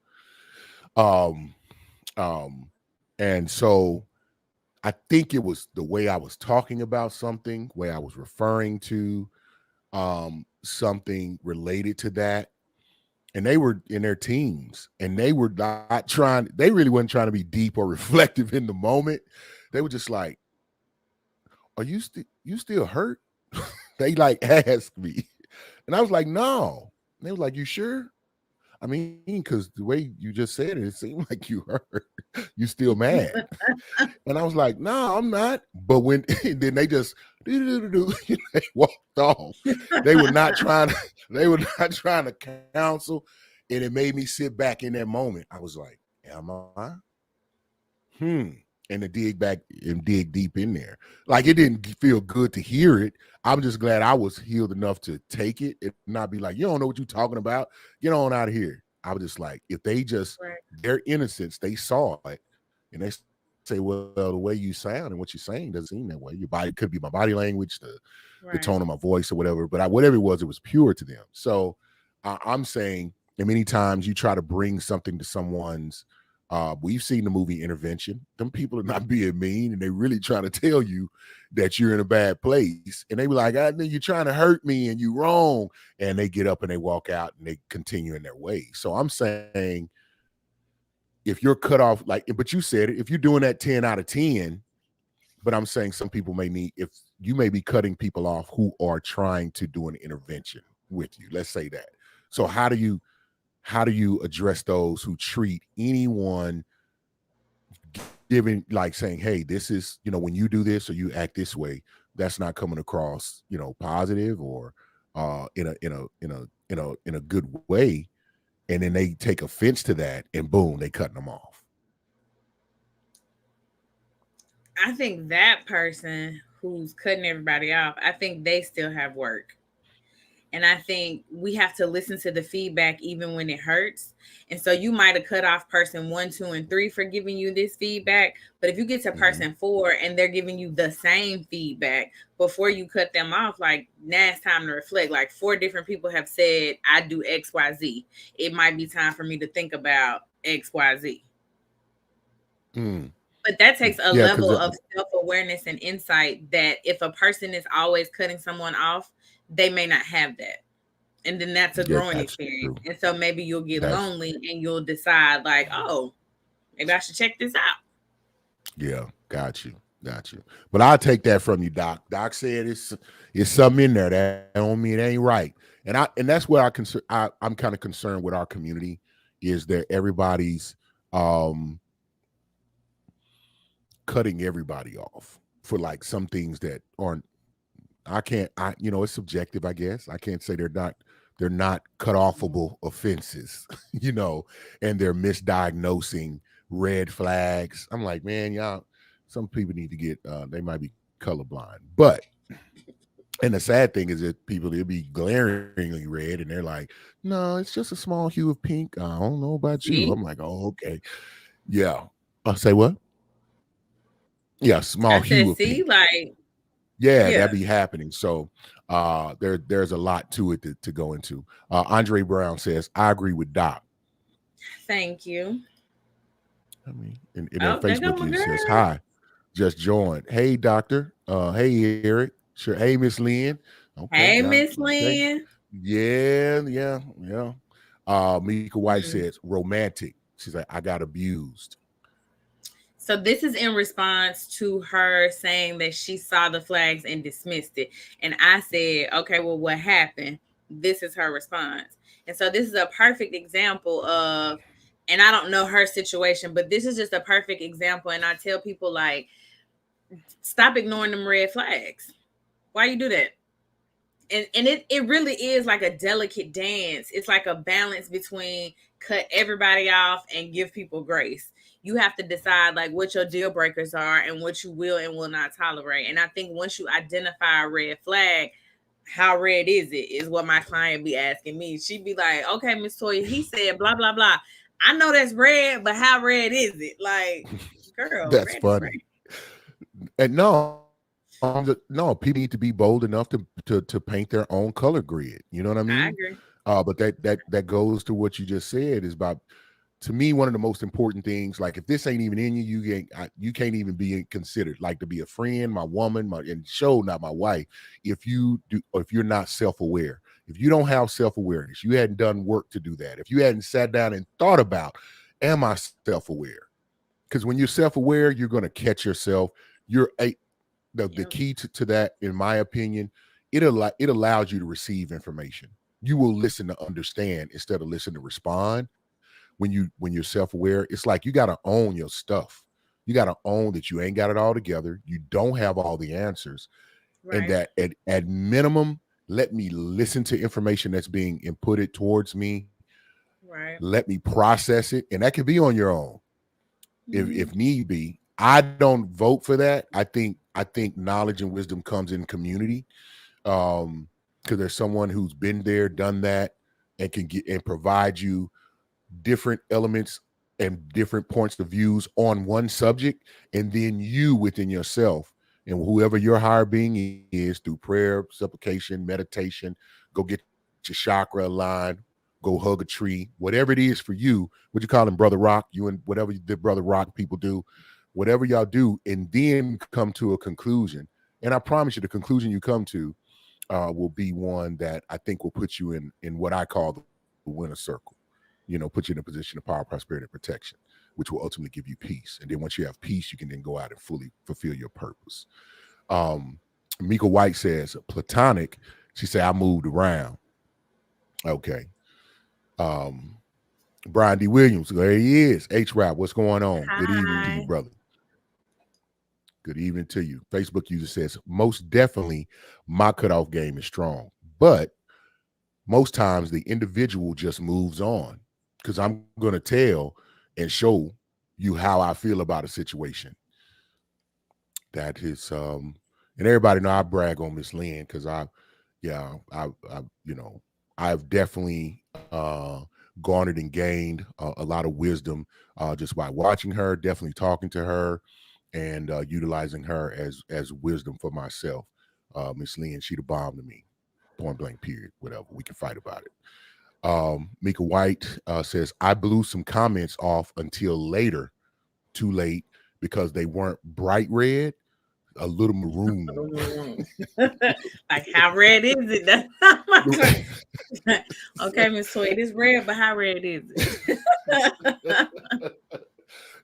Um, um, and so I think it was the way I was talking about something, way I was referring to something related to that. And they were in their teens, and they were not trying, they really wasn't trying to be deep or reflective in the moment. They were just like, are you still hurt? They like asked me. And I was like, no. And they was like, you sure? I mean, because the way you just said it seemed like you hurt. You still mad. And I was like, no, I'm not. But when then they just they walked off. They were not trying to, they were not trying to counsel. And it made me sit back in that moment. I was like, am I? Hmm. And to dig back and dig deep in there. Like it didn't feel good to hear it. I'm just glad I was healed enough to take it and not be like, you don't know what you're talking about. Get on out of here. I was just like, if they just, Right. their innocence, they saw it and they say, well, the way you sound and what you're saying doesn't seem that way. Your body could be my body language, the tone of Right. my voice or whatever, but whatever it was pure to them. So I'm saying, and many times you try to bring something to someone's We've seen the movie Intervention. Them people are not being mean, and they really trying to tell you that you're in a bad place. And they be like, I know you're trying to hurt me and you wrong. And they get up and they walk out and they continue in their way. So I'm saying if you're cut off, like, but you said it, if you're doing that 10 out of 10, but I'm saying some people may need, if you may be cutting people off who are trying to do an intervention with you. Let's say that. So how do you address those who treat anyone giving, like saying, hey, this is, when you do this or you act this way, that's not coming across, positive or in a good way, and then they take offense to that, and boom, they cutting them off. I think that person who's cutting everybody off, I think they still have work. And I think we have to listen to the feedback even when it hurts. And so you might have cut off person 1, 2, and 3 for giving you this feedback. But if you get to person 4 and they're giving you the same feedback before you cut them off, like now it's time to reflect. Like 4 different people have said, I do XYZ. It might be time for me to think about XYZ. Mm. But that takes a Yeah, because level of self-awareness and insight that if a person is always cutting someone off, they may not have that. And then that's a yeah, growing that's experience. true. And so maybe you'll get That's lonely and you'll decide like, oh, maybe I should check this out. Yeah, got you. But I'll take that from you, Doc. Doc said it's something in there that don't mean it ain't right. And that's where I'm kind of concerned with our community, is that everybody's cutting everybody off for like some things that aren't. It's subjective, I guess. I can't say they're not cut offable offenses, and they're misdiagnosing red flags. I'm like, man, y'all, some people need to get they might be colorblind. But and the sad thing is that people, they'll be glaringly red and they're like, no, it's just a small hue of pink. I don't know about you. See? I'm like, oh, okay. Yeah. Say what? Yeah, small I said, hue of see, pink. like, Yeah, that yeah, be happening. So there's a lot to it to go into. Andre Brown says, I agree with Doc. thank you. I mean, and then Oh, there go Facebook my user says, girl. hi, just joined. Hey, doctor. Hey, Eric. Sure. Hey, Miss Lynn. Okay, Hey, yeah. Miss Okay. Lynn. Yeah. Mika White Hmm. says, romantic. She's like, I got abused. So this is in response to her saying that she saw the flags and dismissed it. And I said, okay, well, what happened? This is her response. And so this is a perfect example of, and I don't know her situation, but this is just a perfect example. And I tell people, like, stop ignoring them red flags. Why you do that? And it really is like a delicate dance. It's like a balance between cut everybody off and give people grace. You have to decide like what your deal breakers are and what you will and will not tolerate. And I think once you identify a red flag, how red is it is what my client be asking me. She'd be like, okay, Miss Toya, he said blah blah blah. I know that's red, but how red is it? Like, girl, That's red is red. funny. And no, people need to be bold enough to paint their own color grid. You know what I mean? I agree. But that goes to what you just said, is about, to me, one of the most important things. Like, if this ain't even in you, you can't even be considered. Like, to be a friend, my woman, and show not my wife. If you do, or if you're not self-aware, if you don't have self-awareness, you hadn't done work to do that. If you hadn't sat down and thought about, am I self-aware? Because when you're self-aware, you're going to catch yourself. You're a the Yep. key to that, in my opinion, it allows you to receive information. You will listen to understand instead of listen to respond. When you're self-aware, it's like you got to own your stuff. You got to own that you ain't got it all together. You don't have all the answers, and Right. that at minimum, let me listen to information that's being inputted towards me. Right. Let me process it, and that can be on your own Mm-hmm. if need be. I don't vote for that. I think knowledge and wisdom comes in community, because there's someone who's been there, done that, and can get and provide you different elements and different points of views on one subject, and then you within yourself and whoever your higher being is, through prayer, supplication, meditation, go get your chakra aligned, go hug a tree, whatever it is for you. What you call him, Brother Rock? You and whatever the Brother Rock people do, whatever y'all do, and then come to a conclusion. And I promise you, the conclusion you come to will be one that I think will put you in what I call the winner circle. Put you in a position of power, prosperity, and protection, which will ultimately give you peace. And then once you have peace, you can then go out and fully fulfill your purpose. Um, Mika White says platonic. She said I moved around. Okay. Um, Brian D. Williams, there he is. H Rap, what's going on? Good evening to you, Hi. brother. Good evening to you. Facebook user says most definitely my cutoff game is strong, but most times the individual just moves on because I'm going to tell and show you how I feel about a situation. That is, and everybody know I brag on Miss Lynn because yeah, I've definitely garnered and gained a lot of wisdom just by watching her, definitely talking to her, and utilizing her as wisdom for myself. Miss Lynn, she the bomb to me, point blank, period. Whatever, we can fight about it. Mika White says, I blew some comments off until later, too late, because they weren't bright red, a little maroon. Like, how red is it? That's not my question. Okay, Miss Toy, it is red, but how red is it?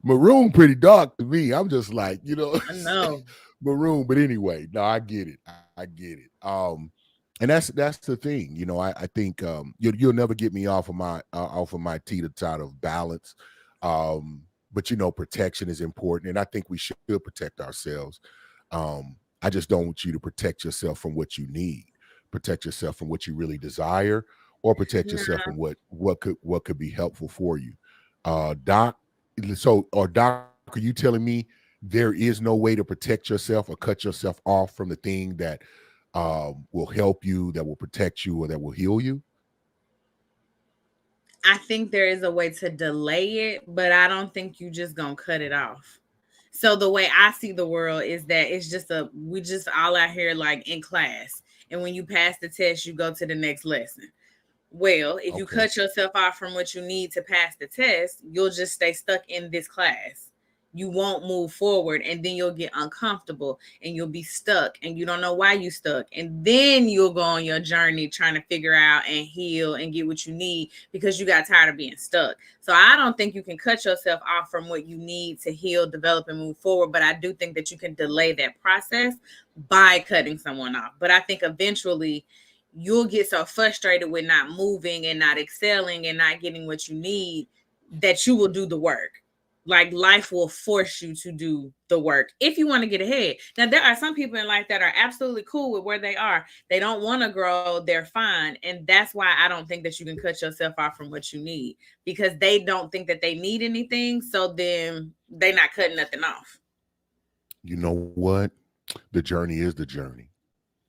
Maroon pretty dark to me. I'm just like, I know. maroon. But anyway, no, I get it. I get it. And that's the thing. I think you'll never get me off of my teeter-tot of balance. But protection is important, and I think we should protect ourselves. I just don't want you to protect yourself from what you need. Protect yourself from what you really desire, or protect yourself No. from what could be helpful for you. Doc, Doc, are you telling me there is no way to protect yourself or cut yourself off from the thing that will help you, that will protect you, or that will heal you? I think there is a way to delay it, but I don't think you just gonna cut it off. So the way I see the world is that it's just we just all out here like in class. And when you pass the test, you go to the next lesson. Well, if you Okay. cut yourself off from what you need to pass the test, you'll just stay stuck in this class. You won't move forward, and then you'll get uncomfortable and you'll be stuck and you don't know why you stuck. And then you'll go on your journey trying to figure out and heal and get what you need because you got tired of being stuck. So I don't think you can cut yourself off from what you need to heal, develop, and move forward. But I do think that you can delay that process by cutting someone off. But I think eventually you'll get so frustrated with not moving and not excelling and not getting what you need that you will do the work. Like life will force you to do the work if you want to get ahead. Now, there are some people in life that are absolutely cool with where they are. They don't want to grow, they're fine. And that's why I don't think that you can cut yourself off from what you need because they don't think that they need anything. So then they're not cutting nothing off. You know what? The journey is the journey.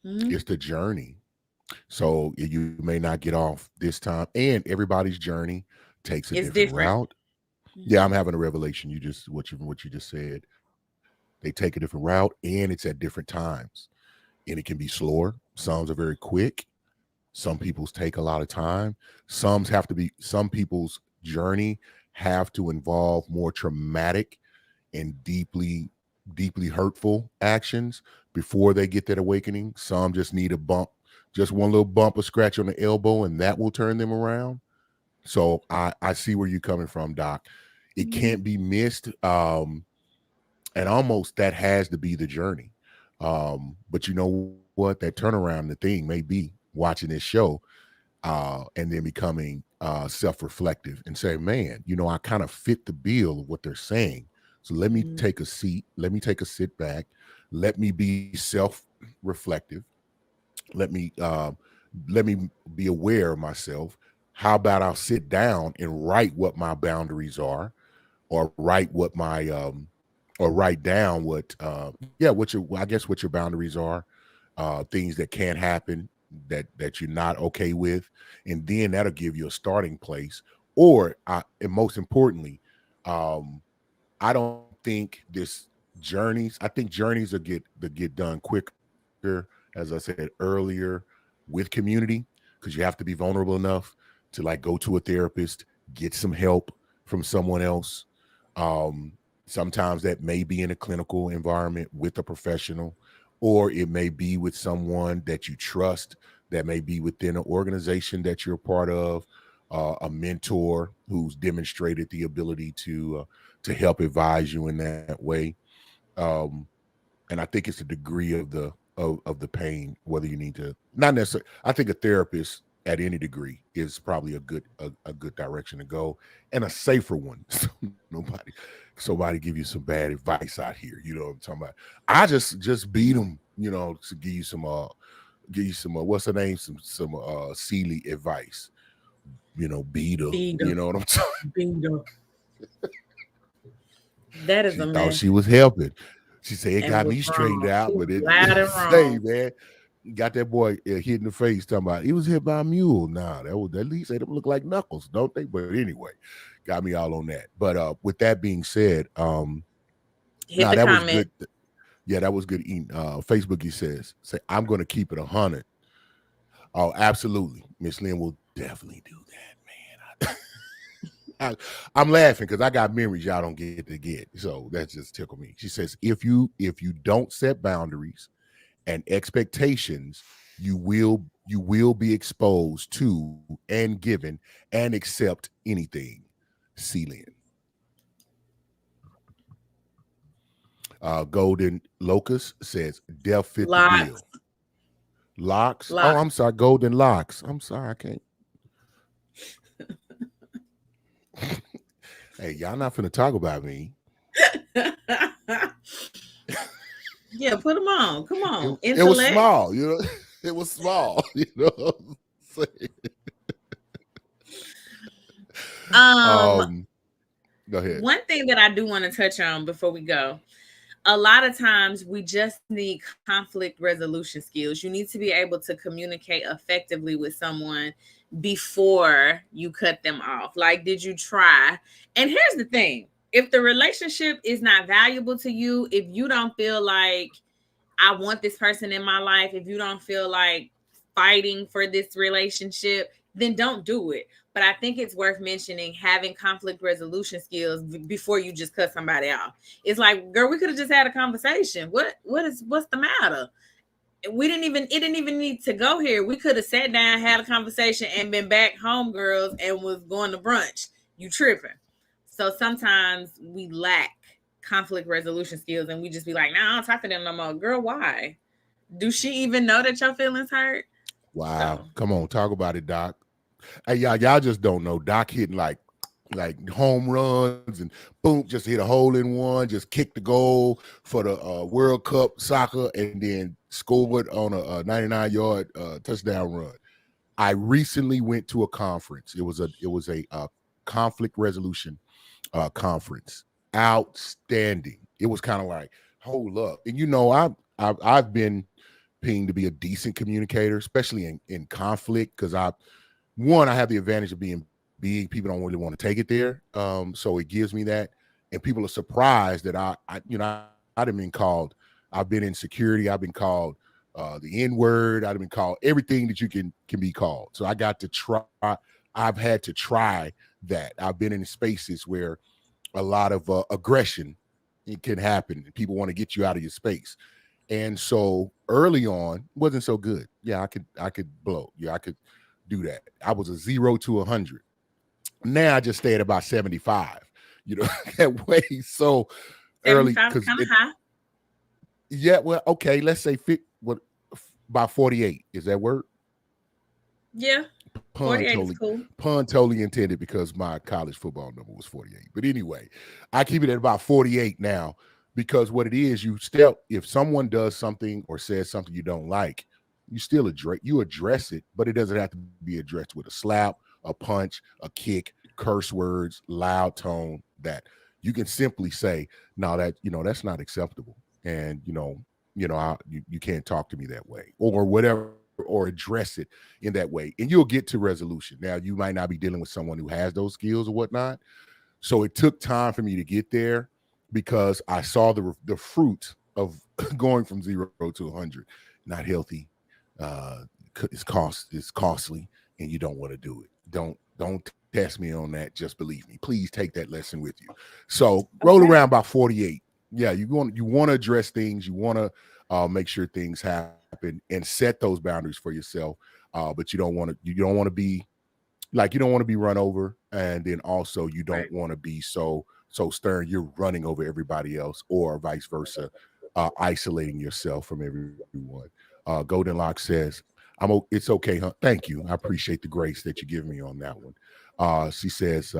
Mm-hmm. It's the journey. So you may not get off this time, and everybody's journey takes a It's different different. route. Yeah, Mm-hmm. I'm having a revelation. You just what you just said. They take a different route, and it's at different times, and it can be slower. Some are very quick. Some people's take a lot of time. Some people's journey have to involve more traumatic and deeply hurtful actions before they get that awakening. Some just need a bump, just one little bump or scratch on the elbow, and that will turn them around. So I see where you're coming from, Doc. It Mm-hmm. can't be missed. And almost that has to be the journey. But you know what? That turnaround, the thing may be watching this show and then becoming self-reflective and say, man, I kind of fit the bill of what they're saying. So let me Mm-hmm. take a seat. Let me take a sit back. Let me be self-reflective. Let me let me be aware of myself. How about I'll sit down and write what my boundaries are, or write what my or write down what I guess what your boundaries are, things that can't happen, that you're not okay with, and then that'll give you a starting place. And most importantly, um I don't think this journeys. I think journeys will get done quicker, as I said earlier, with community, because you have to be vulnerable enough to like go to a therapist, get some help from someone else. Um, Sometimes that may be in a clinical environment with a professional, or it may be with someone that you trust, that may be within an organization that you're a part of, a mentor who's demonstrated the ability to help advise you in that way. Um, and I think it's the degree of the pain, whether you need to not necessarily. I think a therapist at any degree is probably a good direction to go, and a safer one. So somebody give you some bad advice out here. You know what I'm talking about? I just beat them. You know, to give you some what's her name, some Sealy advice. You know, beat her. Bingo. You know what I'm talking. Bingo. That is She a thought mess she was helping. She said it and got was me straightened wrong. She out, was but it loud and say wrong. man, got that boy hit in the face talking about he was hit by a mule. Nah, that was at least they don't look like knuckles, don't they? But anyway, got me all on that. But with that being said, Hit nah, the that was comment. good. Yeah, that was good eating. Facebook, he says, say I'm going to keep it 100. Oh, absolutely. Miss Lynn will definitely do that, man. I'm laughing because I got memories y'all don't get to get. So that's just tickle me. She says, if you don't set boundaries and expectations, you will be exposed to and given and accept anything. Celine. Golden Locust says, death fit the Lots. bill. Locks. Oh, Lots. I'm sorry. Golden locks. I'm sorry. I can't. Hey, y'all not finna talk about me. Yeah, put them on. Come It, on. it was Intellect. small, you know. It was small, you know. What I'm saying? Um, Um, Go ahead. one thing that I do want to touch on before we go, a lot of times we just need conflict resolution skills. You need to be able to communicate effectively with someone before you cut them off. Like, did you try? And here's the thing, if the relationship is not valuable to you, if you don't feel like I want this person in my life, if you don't feel like fighting for this relationship, then don't do it. But I think it's worth mentioning having conflict resolution skills before you just cut somebody off. It's like, girl, we could have just had a conversation. What's the matter? It didn't even need to go here. We could have sat down, had a conversation, and been back home, girls, and was going to brunch. You tripping. So sometimes we lack conflict resolution skills and we just be like, nah, I don't talk to them no more. Girl, why? Do she even know that your feelings hurt? Wow. So Come on, talk about it, Doc. Hey, y'all just don't know. Doc hitting like home runs and boom, just hit a hole in one, just kicked the goal for the World Cup soccer, and then scored on a 99-yard touchdown run. I recently went to a conference. It was a conflict resolution conference. Outstanding. It was kind of like, hold up. And I've been pinged to be a decent communicator, especially in conflict, because I have the advantage of being big. People don't really want to take it there. So it gives me that. And people are surprised that I've been called, I've been in security, I've been called the N-word, I've been called everything that you can be called. So I got to try, I've had to try that. I've been in spaces where a lot of aggression it can happen. People want to get you out of your space. And so early on wasn't so good. Yeah, I could blow. Yeah, I could do that. I was a 0 to 100. Now I just stay at about 75. You know, that way. So early 75 is because kind of it. high. Yeah, well, okay. Let's say what by 48. Is that word? Yeah. Pun 48 is totally cool. pun totally intended because my college football number was 48. But anyway, I keep it at about 48 now because what it is, you still if someone does something or says something you don't like, you address it, but it doesn't have to be addressed with a slap, a punch, a kick, curse words, loud tone. That you can simply say, "No, that's not acceptable," and you can't talk to me that way, or whatever, or address it in that way, and you'll get to resolution. Now, you might not be dealing with someone who has those skills or whatnot. So it took time for me to get there because I saw the fruit of going from 0 to 100. Not healthy. Uh, it's costly, and you don't want to do it. Don't test me on that. Just believe me. Please take that lesson with you. So roll Okay. around by 48. Yeah, you want to address things. You want to make sure things happen and set those boundaries for yourself. But you don't want to be like, you don't want to be run over, and then also you don't Right. want to be so stern you're running over everybody else, or vice versa, isolating yourself from everyone. Golden Lock says, it's okay, huh? Thank you, I appreciate the grace that you give me on that one. She says,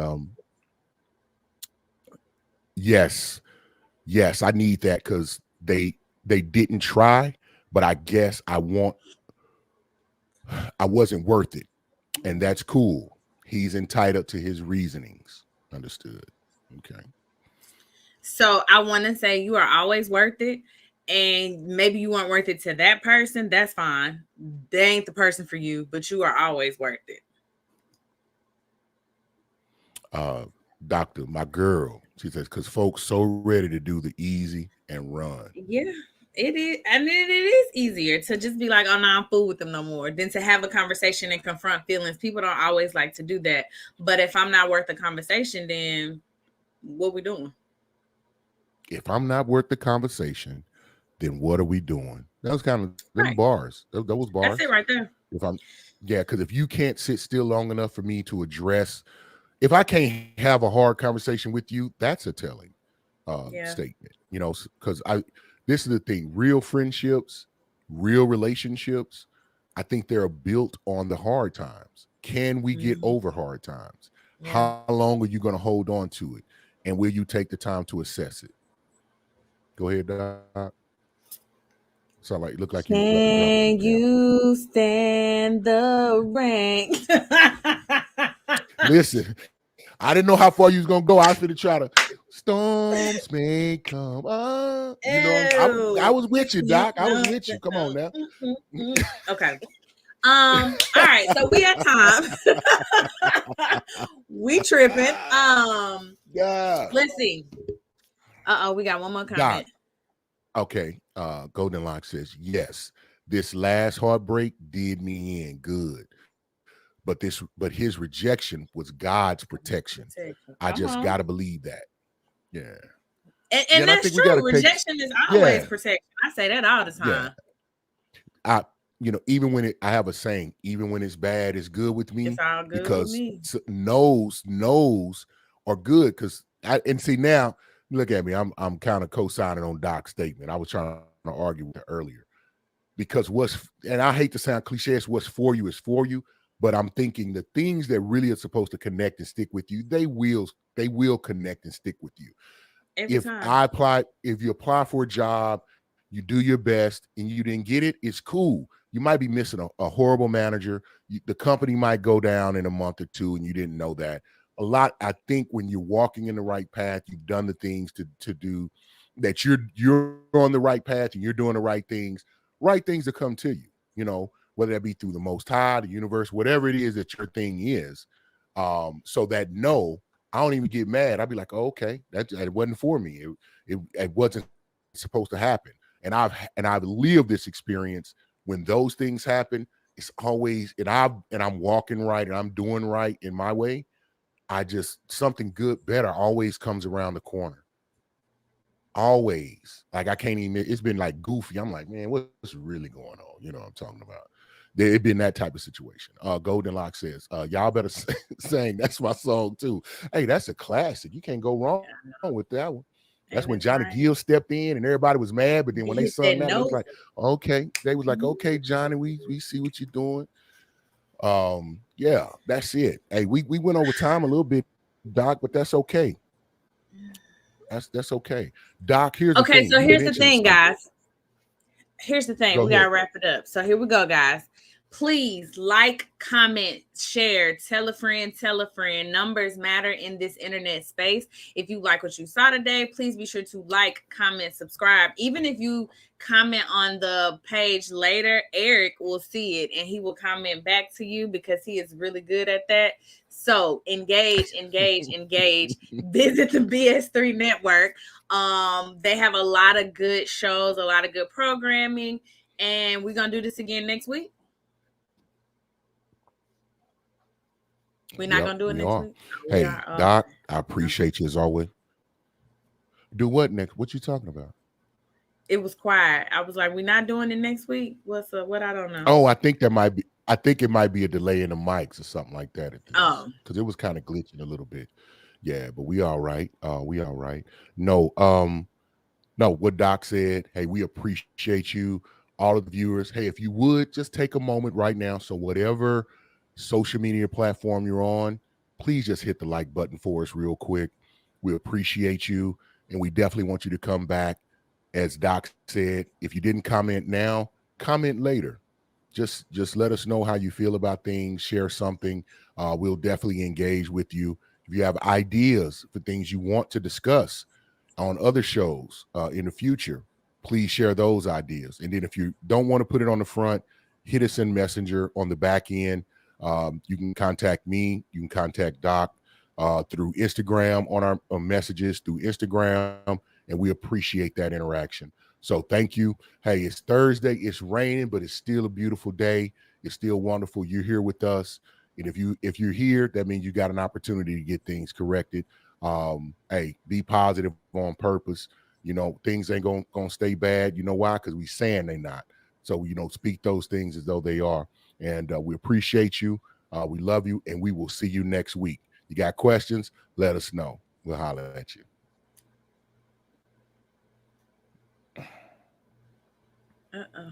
yes, yes, I need that because they didn't try, but I guess I wasn't worth it, and that's cool. He's entitled to his reasonings. Understood. Okay. So I want to say you are always worth it. And maybe you weren't worth it to that person. That's fine. They ain't the person for you, but you are always worth it. Uh, Doctor, my girl, she says, because folks so ready to do the easy and run. Yeah, it is. I mean, it is easier to just be like, oh, no, I'm fool with them no more, than to have a conversation and confront feelings. People don't always like to do that. But if I'm not worth the conversation, then what we doing? If I'm not worth the conversation, then what are we doing? That was kind of them Right. bars. Those bars. That's it right there. If I'm, yeah, because if you can't sit still long enough for me to address, if I can't have a hard conversation with you, that's a telling Yeah. statement. Because this is the thing: real friendships, real relationships, I think they're built on the hard times. Can we get Mhm. over hard times? Yeah. How long are you going to hold on to it? And will you take the time to assess it? Go ahead, Doc. Look like you about to drop some Can gems. you stand the rain? Listen, I didn't know how far you was gonna go. I was gonna try to storms may come. I Ew. was with you, You Doc. I was know, with you. Come on now. okay. All right, so we at time. We tripping. Yeah. Let's see. We got one more Doc. comment. Okay. Golden Lock says, yes, this last heartbreak did me in good. But his rejection was God's protection. I just Come gotta on. believe that. Yeah. Yeah, And and I think that's we gotta true. take, Rejection is always yeah, protection. I say that all the yeah. time. I even when I have a saying, even when it's bad, it's good with It's me, all good with because me. no's are good. Because I and see now, look at me, I'm kind of co-signing on Doc's statement. I was trying to argue with her earlier, because and I hate to sound cliche, it's what's for you is for you. But I'm thinking the things that really are supposed to connect and stick with you, they will connect and stick with you. Every time. If you apply for a job, you do your best and you didn't get it, it's cool. You might be missing a horrible manager. The company might go down in a month or two and you didn't know that. I think when you're walking in the right path, you've done the things to do that, you're on the right path and you're doing the right things to come to you, whether that be through the Most High, the universe, whatever it is that your thing is. So that, no, I don't even get mad. I'd be like, oh, okay, that wasn't for me. It wasn't supposed to happen. And I've lived this experience. When those things happen, it's always, and I'm walking right and I'm doing right in my way. I just, something good, better always comes around the corner. Always. Like, I can't even. It's been like goofy. I'm like, man, what's really going on? You know what I'm talking about? It been that type of situation. Golden Lock says, y'all better sing. That's my song too. Hey, that's a classic. You can't go wrong with that one. That's when And Johnny that's Gill right. stepped in and everybody was mad. But then when He they hit sung that that, it was note. like, okay. They was like, Mhm. okay, Johnny, we see what you're doing. Yeah, that's it. Hey, we went over time a little bit, Doc, but that's okay. That's okay. Doc, here's the thing. Okay, You so here's the mentioned thing, something. guys. Here's the thing. Go We gotta ahead. wrap it up. So here we go, guys. Please like, comment, share, tell a friend, tell a friend. Numbers matter in this internet space. If you like what you saw today, please be sure to like, comment, subscribe. Even if you comment on the page later, Eric will see it and he will comment back to you because he is really good at that. So engage, engage, engage. Visit the BS3 network. They have a lot of good shows, a lot of good programming, and we're gonna do this again next week. We're not Yep, gonna do it we next are. week. Oh, we Hey, are. Oh, Doc, I okay. appreciate you as always. Do what next? What you talking about? It was quiet. I was like, we're not doing it next week. What's up? What I don't know. Oh, I think that might be. I think it might be a delay in the mics or something like that at this, Oh, because it was kind of glitching a little bit. Yeah, but we all right. We all right. No, no, what Doc said, hey, we appreciate you, all of the viewers. Hey, if you would just take a moment right now. So, whatever social media platform you're on, please just hit the like button for us real quick. We appreciate you. And we definitely want you to come back. As Doc said, if you didn't comment now, comment later. Just let us know how you feel about things, share something. We'll definitely engage with you. If you have ideas for things you want to discuss on other shows in the future, please share those ideas. And then if you don't want to put it on the front, hit us in Messenger on the back end. You can contact me. You can contact Doc through Instagram on our messages through Instagram, and we appreciate that interaction. So thank you. Hey, it's Thursday. It's raining, but it's still a beautiful day. It's still wonderful. You're here with us, and if you're here, that means you got an opportunity to get things corrected. Hey, be positive on purpose. You know, things ain't gonna stay bad. You know why? Because we saying they not. So speak those things as though they are. And we appreciate you. We love you, and we will see you next week. You got questions? Let us know. We'll holler at you. uh-uh.